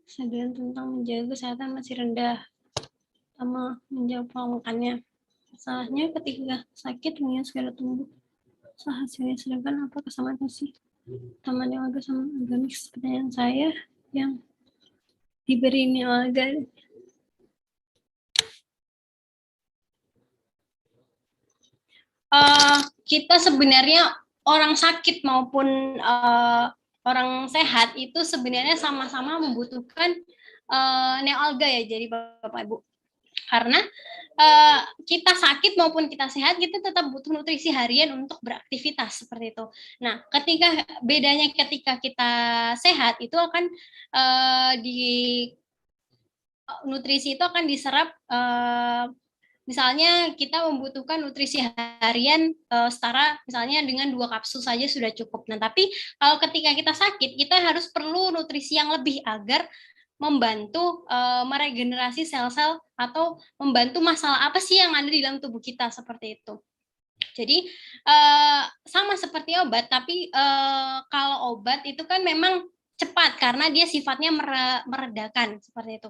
[SPEAKER 4] kesadaran tentang menjaga kesehatan masih rendah, sama menjaga pola makannya. Masalahnya ketika sakit dengan segala tumbuh, hasilnya sedangkan apa kesamaan sih? Taman neoalga sama organik, pertanyaan saya yang diberi neoalga. Kita sebenarnya orang sakit maupun orang sehat itu sebenarnya sama-sama membutuhkan neoalga ya, jadi Bapak Ibu. Karena kita sakit maupun kita sehat, kita tetap butuh nutrisi harian untuk beraktivitas seperti itu. Nah, bedanya ketika kita sehat itu akan nutrisi itu akan diserap. Misalnya kita membutuhkan nutrisi harian setara misalnya dengan 2 kapsul saja sudah cukup. Nah, tapi kalau ketika kita sakit, kita harus perlu nutrisi yang lebih agar membantu meregenerasi sel-sel atau membantu masalah apa sih yang ada di dalam tubuh kita seperti itu. Jadi sama seperti obat, tapi kalau obat itu kan memang cepat karena dia sifatnya meredakan seperti itu.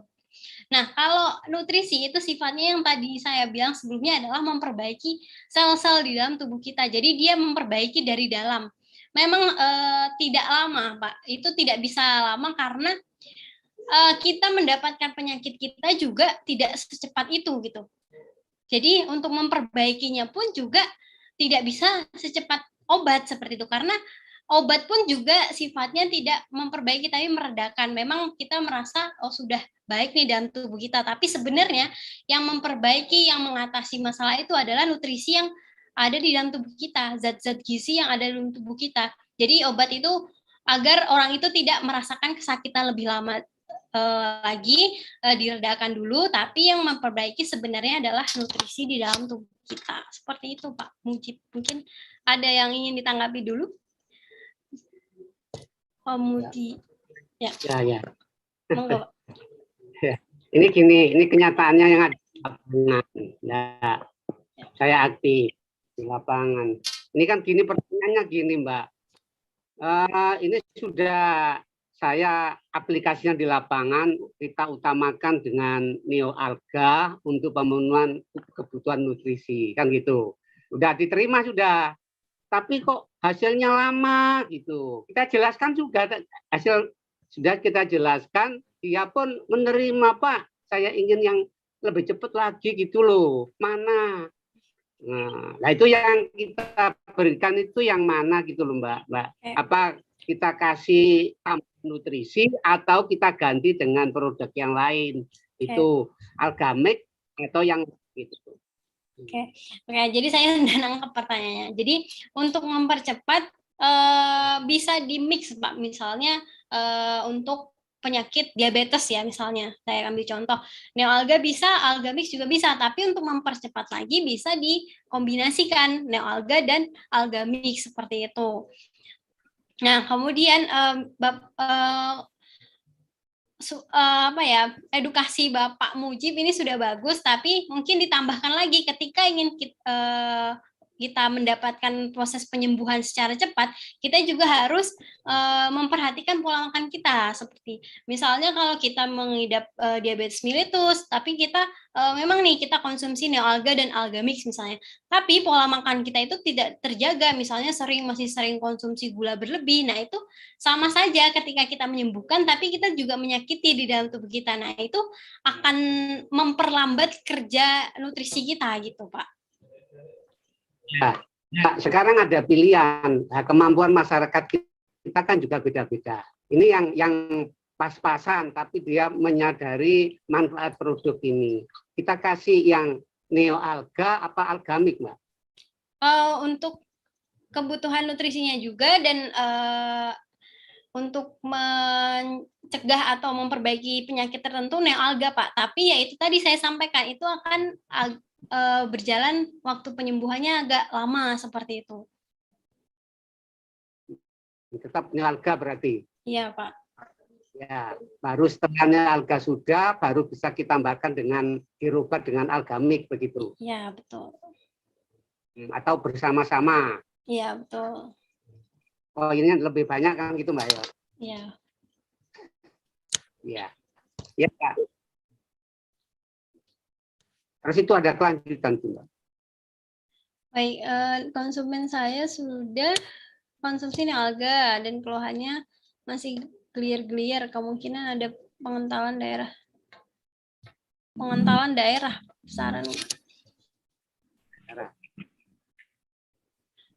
[SPEAKER 4] Nah, kalau nutrisi itu sifatnya yang tadi saya bilang sebelumnya adalah memperbaiki sel-sel di dalam tubuh kita. Jadi dia memperbaiki dari dalam. Memang tidak lama, Pak. Itu tidak bisa lama karena kita mendapatkan penyakit kita juga tidak secepat itu gitu. Jadi untuk memperbaikinya pun juga tidak bisa secepat obat seperti itu, karena obat pun juga sifatnya tidak memperbaiki tapi meredakan. Memang kita merasa sudah baik nih dalam tubuh kita, tapi sebenarnya yang memperbaiki, yang mengatasi masalah itu adalah nutrisi yang ada di dalam tubuh kita, zat-zat gizi yang ada di dalam tubuh kita. Jadi obat itu agar orang itu tidak merasakan kesakitan lebih lama lagi, diredakan dulu, tapi yang memperbaiki sebenarnya adalah nutrisi di dalam tubuh kita. Seperti itu Pak Mujib. Mungkin ada yang ingin ditanggapi dulu? Mudi. Ya. Monggo.
[SPEAKER 8] Ini gini, ini kenyataannya yang ada di lapangan. Ya, saya aktif di lapangan. Ini kan gini pertanyaannya gini Mbak. Ini sudah saya aplikasinya di lapangan, kita utamakan dengan neoalga untuk pemenuhan kebutuhan nutrisi, kan gitu. Udah diterima sudah, tapi kok hasilnya lama gitu. Kita jelaskan juga hasil sudah kita jelaskan, dia pun menerima, Pak. Saya ingin yang lebih cepat lagi gitu loh. Mana? Nah, itu yang kita berikan itu yang mana gitu loh, Mbak. Apa kita kasih nutrisi atau kita ganti dengan produk yang lain? Itu Algamix atau yang gitu.
[SPEAKER 4] Oke, jadi saya udah nangkep pertanyaannya. Jadi untuk mempercepat bisa di mix, Pak. Misalnya untuk penyakit diabetes ya, misalnya saya ambil contoh neoalga bisa, algamix juga bisa, tapi untuk mempercepat lagi bisa dikombinasikan neoalga dan algamix seperti itu. Nah, kemudian apa ya, edukasi Bapak Mujib ini sudah bagus, tapi mungkin ditambahkan lagi ketika ingin kita mendapatkan proses penyembuhan secara cepat, kita juga harus memperhatikan pola makan kita. Seperti misalnya kalau kita mengidap diabetes mellitus, tapi kita memang nih kita konsumsi neoalga dan algamix misalnya, tapi pola makan kita itu tidak terjaga, misalnya masih sering konsumsi gula berlebih. Nah, itu sama saja ketika kita menyembuhkan, tapi kita juga menyakiti di dalam tubuh kita. Nah, itu akan memperlambat kerja nutrisi kita gitu, Pak.
[SPEAKER 8] Ya, sekarang ada pilihan. Nah, kemampuan masyarakat kita kan juga beda-beda. Ini yang pas-pasan, tapi dia menyadari manfaat produk ini. Kita kasih yang neoalga apa algamix, Mbak?
[SPEAKER 4] Untuk kebutuhan nutrisinya juga dan untuk mencegah atau memperbaiki penyakit tertentu neoalga, Pak. Tapi ya itu tadi saya sampaikan, itu akan berjalan waktu penyembuhannya agak lama seperti itu.
[SPEAKER 8] Tetap neoalga berarti?
[SPEAKER 4] Iya, Pak.
[SPEAKER 8] Ya, baru setelah neoalga sudah, baru bisa kita tambahkan dengan dirubah dengan algamix begitu?
[SPEAKER 4] Iya, betul.
[SPEAKER 8] Atau bersama-sama?
[SPEAKER 4] Iya, betul.
[SPEAKER 8] Oh, ini lebih banyak kan gitu, Mbak?
[SPEAKER 4] Iya.
[SPEAKER 8] Iya. Ya, Pak. Terus itu ada kelanjutan, Mbak.
[SPEAKER 4] Baik, konsumen saya sudah konsumsi neoalga dan keluhannya masih geliar-geliar, kemungkinan ada pengentalan daerah saran.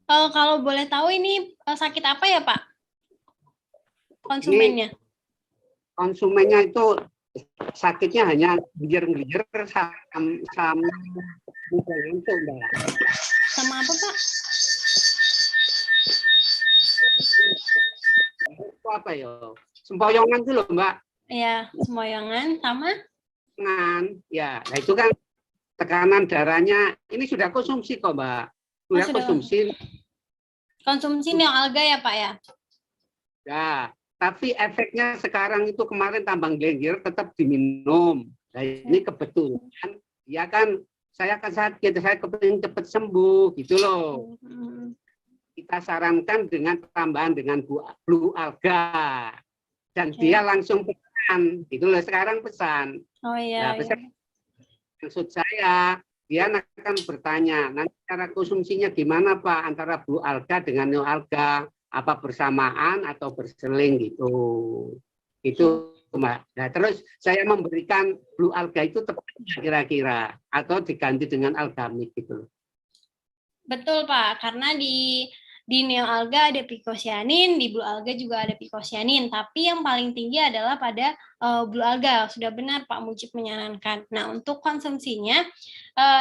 [SPEAKER 4] Kalau boleh tahu ini sakit apa ya, Pak? Konsumennya?
[SPEAKER 8] Konsumennya itu sakitnya hanya gelier-gelier sama itu, Mbak.
[SPEAKER 4] Sama apa, Pak?
[SPEAKER 8] Itu apa ya? Sempoyongan itu loh, Mbak.
[SPEAKER 4] Iya, sempoyongan sama?
[SPEAKER 8] Ya, nah itu kan tekanan darahnya ini sudah konsumsi kok, Mbak. Sudah konsumsi.
[SPEAKER 4] Konsumsi neoalga ya, Pak ya?
[SPEAKER 8] Ya, tapi efeknya sekarang itu kemarin tambang gelier tetap diminum. Nah, ini kebetulan ya kan saya kan sakit, saya kepingin cepat sembuh gitu loh. Kita sarankan dengan tambahan dengan blue alga dan dia langsung pesan gitu loh, sekarang pesan.
[SPEAKER 4] Oh iya.
[SPEAKER 8] Nah, pesan, maksud saya dia akan bertanya nanti cara konsumsinya gimana, Pak, antara blue alga dengan neoalga, apa bersamaan atau berseling gitu. Itu, Mbak. Nah, terus saya memberikan blue alga itu tepat kira-kira atau diganti dengan algamix gitu.
[SPEAKER 4] Betul, Pak, karena di neoalga ada picocyanin, di blue alga juga ada picocyanin, tapi yang paling tinggi adalah pada blue alga. Sudah benar Pak Mujib menyarankan. Nah, untuk konsumsinya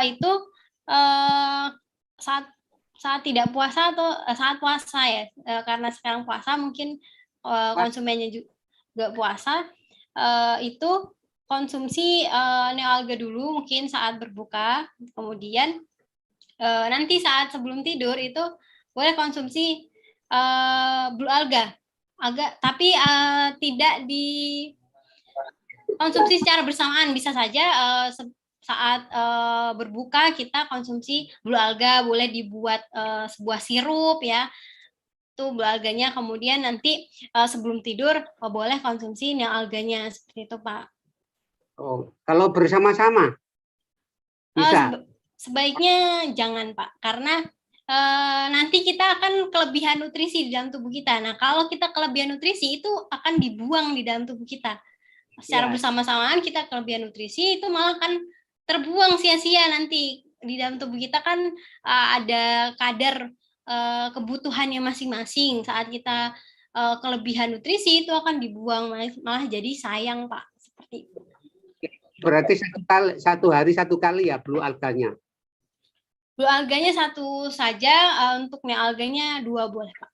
[SPEAKER 4] itu saat tidak puasa atau saat puasa ya, karena sekarang puasa mungkin konsumennya juga puasa, itu konsumsi neoalga dulu mungkin saat berbuka, kemudian nanti saat sebelum tidur itu boleh konsumsi blue alga, tapi tidak dikonsumsi secara bersamaan. Bisa saja saat berbuka kita konsumsi blue alga, boleh dibuat sebuah sirup ya, itu blue alganya, kemudian nanti sebelum tidur boleh konsumsi neoalganya, seperti itu, Pak.
[SPEAKER 8] Oh, kalau bersama-sama bisa?
[SPEAKER 4] Sebaiknya jangan, Pak, karena nanti kita akan kelebihan nutrisi di dalam tubuh kita. Nah, kalau kita kelebihan nutrisi itu akan dibuang di dalam tubuh kita. Secara bersama-samaan kita kelebihan nutrisi itu malah kan terbuang sia-sia nanti. Di dalam tubuh kita kan ada kadar kebutuhannya masing-masing. Saat kita kelebihan nutrisi itu akan dibuang, malah jadi sayang, Pak. Seperti itu.
[SPEAKER 8] Berarti satu hari satu kali ya blue alganya?
[SPEAKER 4] Blue alganya satu saja, untuk mie alganya 2 boleh, Pak.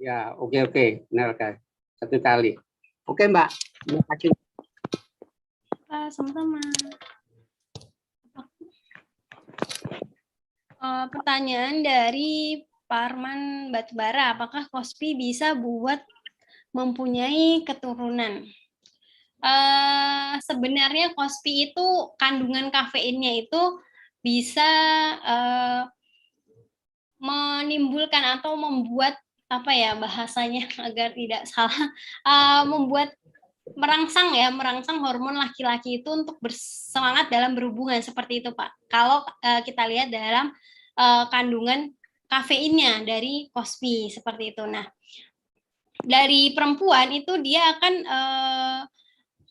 [SPEAKER 8] Ya, oke. Benar, guys. Satu kali. Oke, Mbak. Terima kasih.
[SPEAKER 4] Sama-sama. Pertanyaan dari Parman Batubara, apakah Kospi bisa buat mempunyai keturunan? Sebenarnya Kospi itu kandungan kafeinnya itu bisa menimbulkan atau membuat apa ya bahasanya agar tidak salah, membuat merangsang hormon laki-laki itu untuk bersemangat dalam berhubungan seperti itu, Pak. Kalau kita lihat dalam kandungan kafeinnya dari Kospi seperti itu. Nah, dari perempuan itu dia akan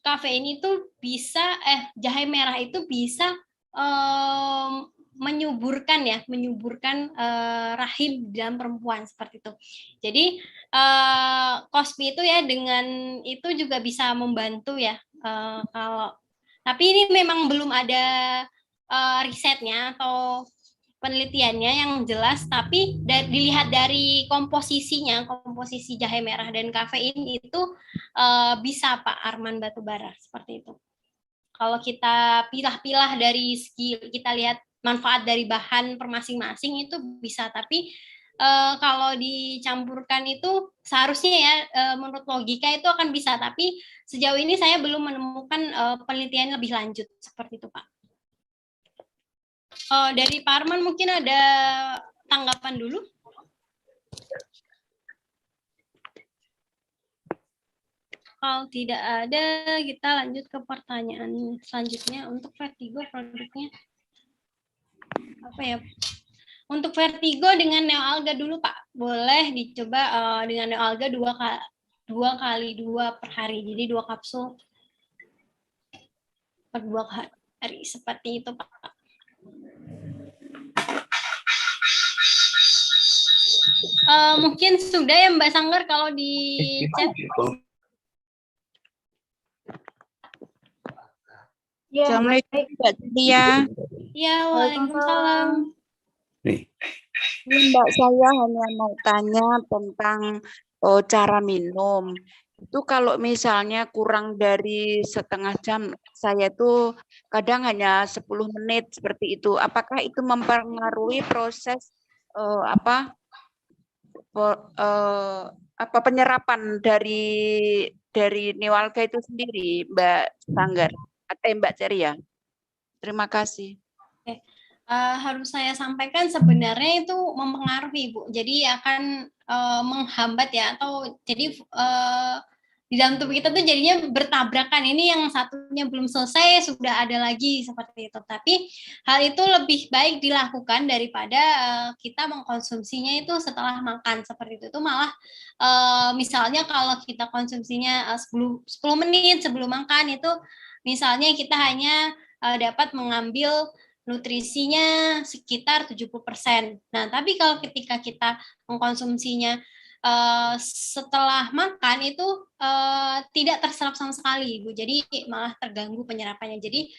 [SPEAKER 4] kafein itu bisa jahe merah itu bisa menyuburkan rahim di dalam perempuan seperti itu. Jadi Kospi itu ya dengan itu juga bisa membantu ya, tapi ini memang belum ada risetnya atau penelitiannya yang jelas, tapi dilihat dari komposisi jahe merah dan kafein itu bisa Pak Arman Batubara seperti itu. Kalau kita pilah-pilah dari segi kita lihat manfaat dari bahan per masing-masing itu bisa, tapi kalau dicampurkan itu seharusnya ya menurut logika itu akan bisa, tapi sejauh ini saya belum menemukan penelitian lebih lanjut seperti itu, Pak. Dari Pak Arman mungkin ada tanggapan dulu. Kalau tidak ada, kita lanjut ke pertanyaan selanjutnya. Untuk vertigo produknya apa ya? Untuk vertigo dengan neoalga dulu, Pak. Boleh dicoba dengan neoalga 2x2 per hari. Jadi 2 kapsul per 2 hari. Seperti itu, Pak. Mungkin sudah ya Mbak Sanggar kalau di chat.
[SPEAKER 1] Ya,
[SPEAKER 9] Assalamualaikum Mbak Celia.
[SPEAKER 4] Ya, waalaikumsalam.
[SPEAKER 9] Ini Mbak, saya hanya mau tanya tentang cara minum. Itu kalau misalnya kurang dari setengah jam, saya tuh kadang hanya 10 menit seperti itu. Apakah itu mempengaruhi proses penyerapan dari neoalga itu sendiri, Mbak Sanggar atau Mbak Ceria? Terima kasih.
[SPEAKER 4] Harus saya sampaikan sebenarnya itu mempengaruhi, Bu. Jadi akan menghambat ya, atau jadi di dalam tubuh kita tuh jadinya bertabrakan. Ini yang satunya belum selesai, sudah ada lagi seperti itu. Tapi hal itu lebih baik dilakukan daripada kita mengkonsumsinya itu setelah makan seperti itu. Itu malah misalnya kalau kita konsumsinya 10 menit sebelum makan itu, misalnya kita hanya dapat mengambil nutrisinya sekitar 70%. Nah, tapi kalau ketika kita mengkonsumsinya setelah makan itu tidak terserap sama sekali, Ibu. Jadi malah terganggu penyerapannya. Jadi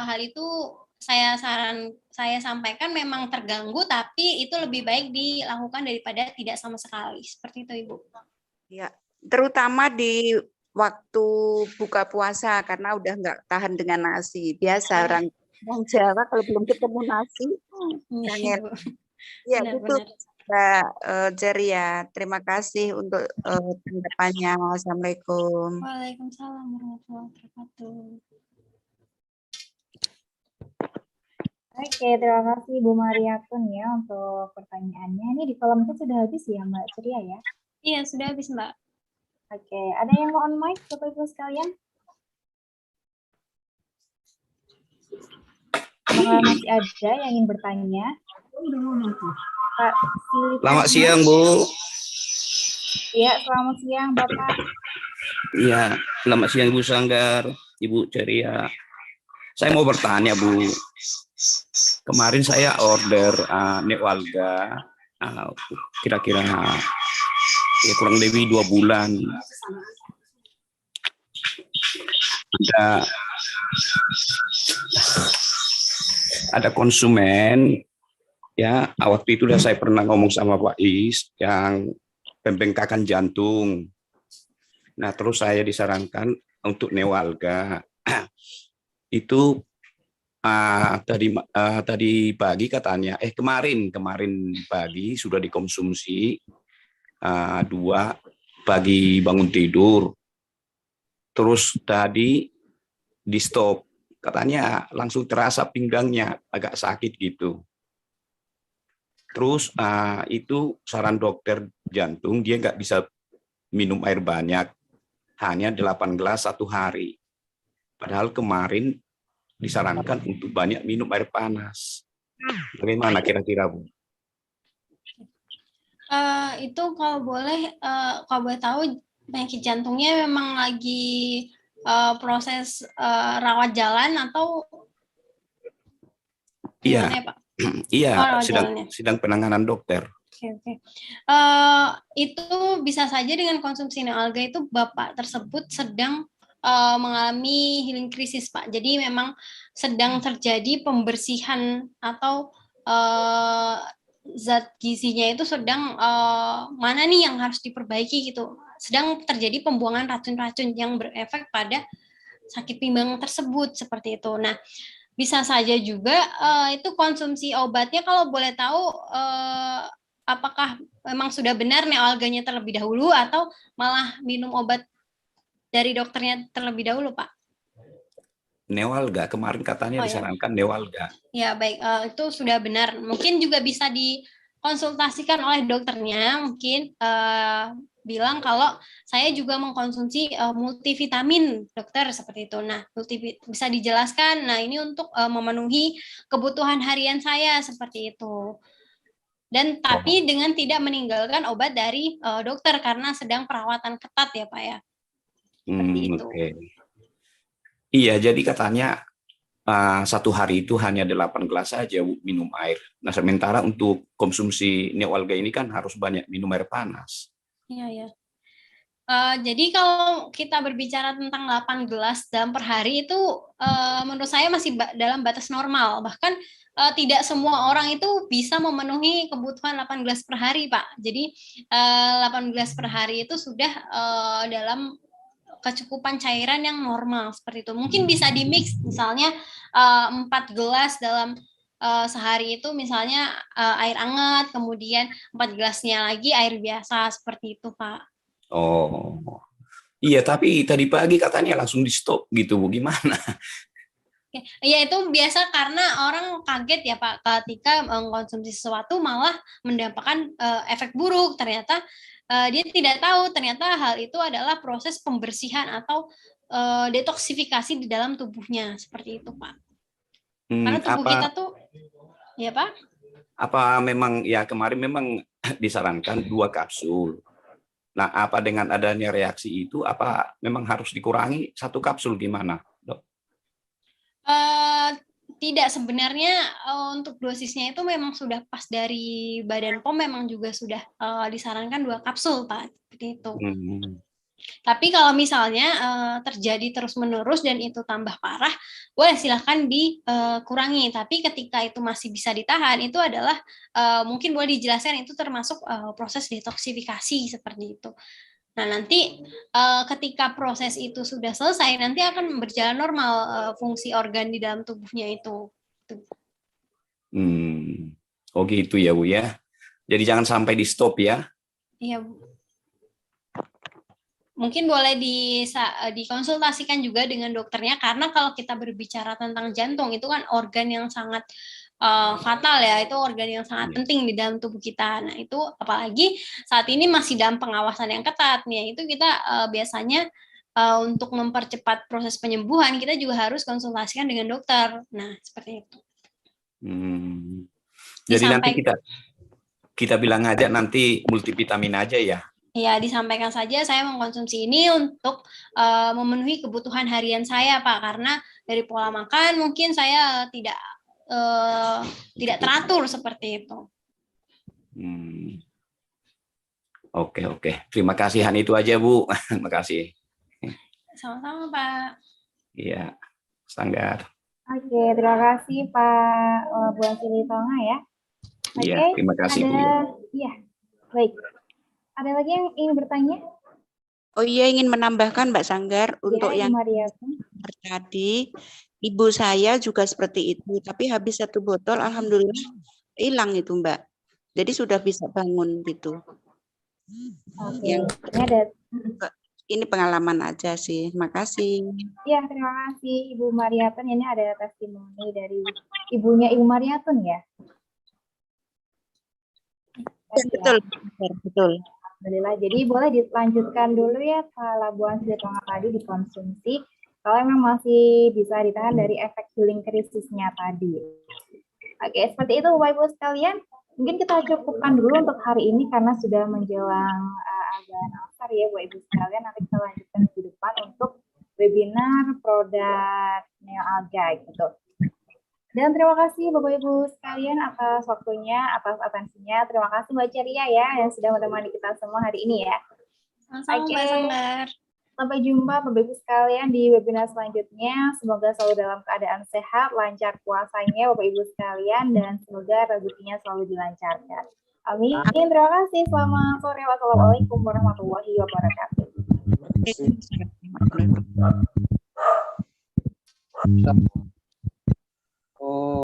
[SPEAKER 4] hal itu saya sampaikan memang terganggu, tapi itu lebih baik dilakukan daripada tidak sama sekali. Seperti itu, Ibu.
[SPEAKER 9] Ya, terutama di waktu buka puasa karena udah nggak tahan dengan nasi. Biasa orang Jawa kalau belum ketemu nasi, kangen. Ya, betul. Mbak Ceria, terima kasih untuk tanggapannya. Assalamualaikum.
[SPEAKER 4] Waalaikumsalam warahmatullahi wabarakatuh.
[SPEAKER 1] Oke, terima kasih Bu Mariatun ya untuk pertanyaannya. Ini di kolom chat sudah habis ya Mbak Ceria ya?
[SPEAKER 4] Iya, sudah habis Mbak.
[SPEAKER 1] Oke, ada yang mau on mic Bapak Ibu sekalian? Apakah masih ada yang ingin bertanya? Pak Silika.
[SPEAKER 10] Selamat siang, Bu.
[SPEAKER 1] Ya, selamat siang Bapak.
[SPEAKER 10] Iya, selamat siang Ibu Sanggar, Ibu Ceria. Saya mau bertanya, Bu. Kemarin saya order Newalga, kira-kira ya kurang lebih 2 bulan. Ada konsumen, ya waktu itu saya pernah ngomong sama Pak Is yang pembengkakan jantung. Nah, terus saya disarankan untuk Newalga. Itu tadi pagi katanya, kemarin pagi sudah dikonsumsi 2 pagi bangun tidur. Terus tadi di stop, katanya langsung terasa pinggangnya agak sakit gitu. Terus itu saran dokter jantung, dia nggak bisa minum air banyak, hanya 8 gelas 1 hari. Padahal kemarin disarankan untuk banyak minum air panas. Bagaimana kira-kira, Bu?
[SPEAKER 4] Itu kalau boleh tahu penyakit jantungnya memang lagi proses rawat jalan atau
[SPEAKER 10] Iya,
[SPEAKER 4] gimana ya, Pak?
[SPEAKER 10] iya,
[SPEAKER 4] rawat jalannya.
[SPEAKER 10] sedang penanganan dokter.
[SPEAKER 4] Oke. Itu bisa saja dengan konsumsi Newalga itu Bapak tersebut sedang mengalami healing krisis, Pak. Jadi memang sedang terjadi pembersihan atau zat gizinya itu sedang mana nih yang harus diperbaiki gitu. Sedang terjadi pembuangan racun-racun yang berefek pada sakit pinggang tersebut seperti itu. Nah, bisa saja juga itu konsumsi obatnya kalau boleh tahu apakah memang sudah benar Newalganya terlebih dahulu atau malah minum obat dari dokternya terlebih dahulu, Pak?
[SPEAKER 10] Newalga, kemarin katanya disarankan Newalga.
[SPEAKER 4] Ya, baik. Itu sudah benar. Mungkin juga bisa dikonsultasikan oleh dokternya, mungkin bilang kalau saya juga mengkonsumsi multivitamin, dokter, seperti itu. Nah, bisa dijelaskan, nah ini untuk memenuhi kebutuhan harian saya, seperti itu. Dan tapi dengan tidak meninggalkan obat dari dokter karena sedang perawatan ketat ya, Pak ya. Seperti itu.
[SPEAKER 10] Okay. Iya, jadi katanya 1 hari itu hanya 8 gelas saja minum air. Nah, sementara untuk konsumsi Newalga ini kan harus banyak minum air panas.
[SPEAKER 4] Iya, ya. Jadi kalau kita berbicara tentang 8 gelas dalam per hari itu menurut saya masih dalam batas normal. Bahkan tidak semua orang itu bisa memenuhi kebutuhan 8 gelas per hari, Pak. Jadi 8 gelas per hari itu sudah dalam kecukupan cairan yang normal seperti itu. Mungkin bisa di-mix, misalnya 4 gelas dalam sehari itu misalnya air hangat, kemudian 4 gelasnya lagi air biasa, seperti itu, Pak.
[SPEAKER 10] Oh, iya, tapi tadi pagi katanya langsung di stop gitu, Bu, gimana?
[SPEAKER 4] Ya itu biasa karena orang kaget ya, Pak, ketika mengkonsumsi sesuatu malah mendapatkan efek buruk. Ternyata dia tidak tahu ternyata hal itu adalah proses pembersihan atau detoksifikasi di dalam tubuhnya, seperti itu, Pak. Karena tubuh kita tuh, ya Pak?
[SPEAKER 10] Apa memang ya kemarin memang disarankan 2 kapsul. Nah, apa dengan adanya reaksi itu, apa memang harus dikurangi 1 kapsul gimana, Dok?
[SPEAKER 4] Tidak, sebenarnya untuk dosisnya itu memang sudah pas dari Badan POM, memang juga sudah disarankan 2 kapsul, Pak, seperti itu. Tapi kalau misalnya terjadi terus-menerus dan itu tambah parah, boleh silahkan dikurangi. Tapi ketika itu masih bisa ditahan, itu adalah mungkin boleh dijelaskan itu termasuk proses detoksifikasi seperti itu. Nah, nanti ketika proses itu sudah selesai, nanti akan berjalan normal fungsi organ di dalam tubuhnya itu.
[SPEAKER 10] Oh gitu ya, Bu ya. Jadi jangan sampai di stop ya.
[SPEAKER 4] Iya, Bu. Mungkin boleh dikonsultasikan juga dengan dokternya, karena kalau kita berbicara tentang jantung, itu kan organ yang sangat fatal ya, itu organ yang sangat penting di dalam tubuh kita. Nah itu apalagi saat ini masih dalam pengawasan yang ketat nih, itu kita biasanya untuk mempercepat proses penyembuhan, kita juga harus konsultasikan dengan dokter. Nah seperti itu.
[SPEAKER 10] Jadi nanti
[SPEAKER 4] disampaikan.
[SPEAKER 10] kita bilang aja nanti multivitamin aja ya.
[SPEAKER 4] Ya, disampaikan saja saya mengkonsumsi ini untuk memenuhi kebutuhan harian saya, Pak. Karena dari pola makan mungkin saya tidak teratur seperti itu.
[SPEAKER 10] Oke. Terima kasih, Han, itu aja, Bu. Terima kasih.
[SPEAKER 4] Sama-sama, Pak.
[SPEAKER 10] Iya, Sanggar.
[SPEAKER 1] Oke, terima kasih Pak Bu Asili Tonga ya.
[SPEAKER 10] Iya,
[SPEAKER 1] Oke,
[SPEAKER 10] terima kasih, Bu.
[SPEAKER 1] Iya, baik. Ada lagi yang ingin bertanya?
[SPEAKER 9] Oh iya, ingin menambahkan Mbak Sanggar untuk
[SPEAKER 1] Ya,
[SPEAKER 9] yang
[SPEAKER 1] Maria.
[SPEAKER 9] tadi, ibu saya juga seperti itu, tapi habis 1 botol, alhamdulillah hilang itu Mbak. Jadi sudah bisa bangun gitu.
[SPEAKER 1] Oke,
[SPEAKER 9] Yang ini pengalaman aja sih. Makasih.
[SPEAKER 1] Ya, terima kasih Ibu Mariatun. Ini ada testimoni dari ibunya Ibu Mariatun ya?
[SPEAKER 9] Betul.
[SPEAKER 1] Alhamdulillah. Jadi boleh dilanjutkan dulu ya labuan Sidetonga tadi dikonsumsi. Kalau memang masih bisa ditahan dari efek healing krisisnya tadi. Oke, seperti itu Bapak Ibu sekalian. Mungkin kita cukupkan dulu untuk hari ini karena sudah menjelang azan asar ya Bapak Ibu sekalian. Nanti kita lanjutkan minggu depan untuk webinar produk Neoalga gitu. Dan terima kasih Bapak Ibu sekalian atas waktunya, atas atensinya. Terima kasih Mbak Ceria ya yang sudah menemani kita semua hari ini ya.
[SPEAKER 4] Sama-sama, Mbak Sanggar.
[SPEAKER 1] Sampai jumpa Bapak Ibu sekalian di webinar selanjutnya. Semoga selalu dalam keadaan sehat, lancar puasanya Bapak Ibu sekalian, dan semoga rezekinya selalu dilancarkan. Amin. Terima kasih. Selamat sore. Wassalamualaikum warahmatullahi wabarakatuh.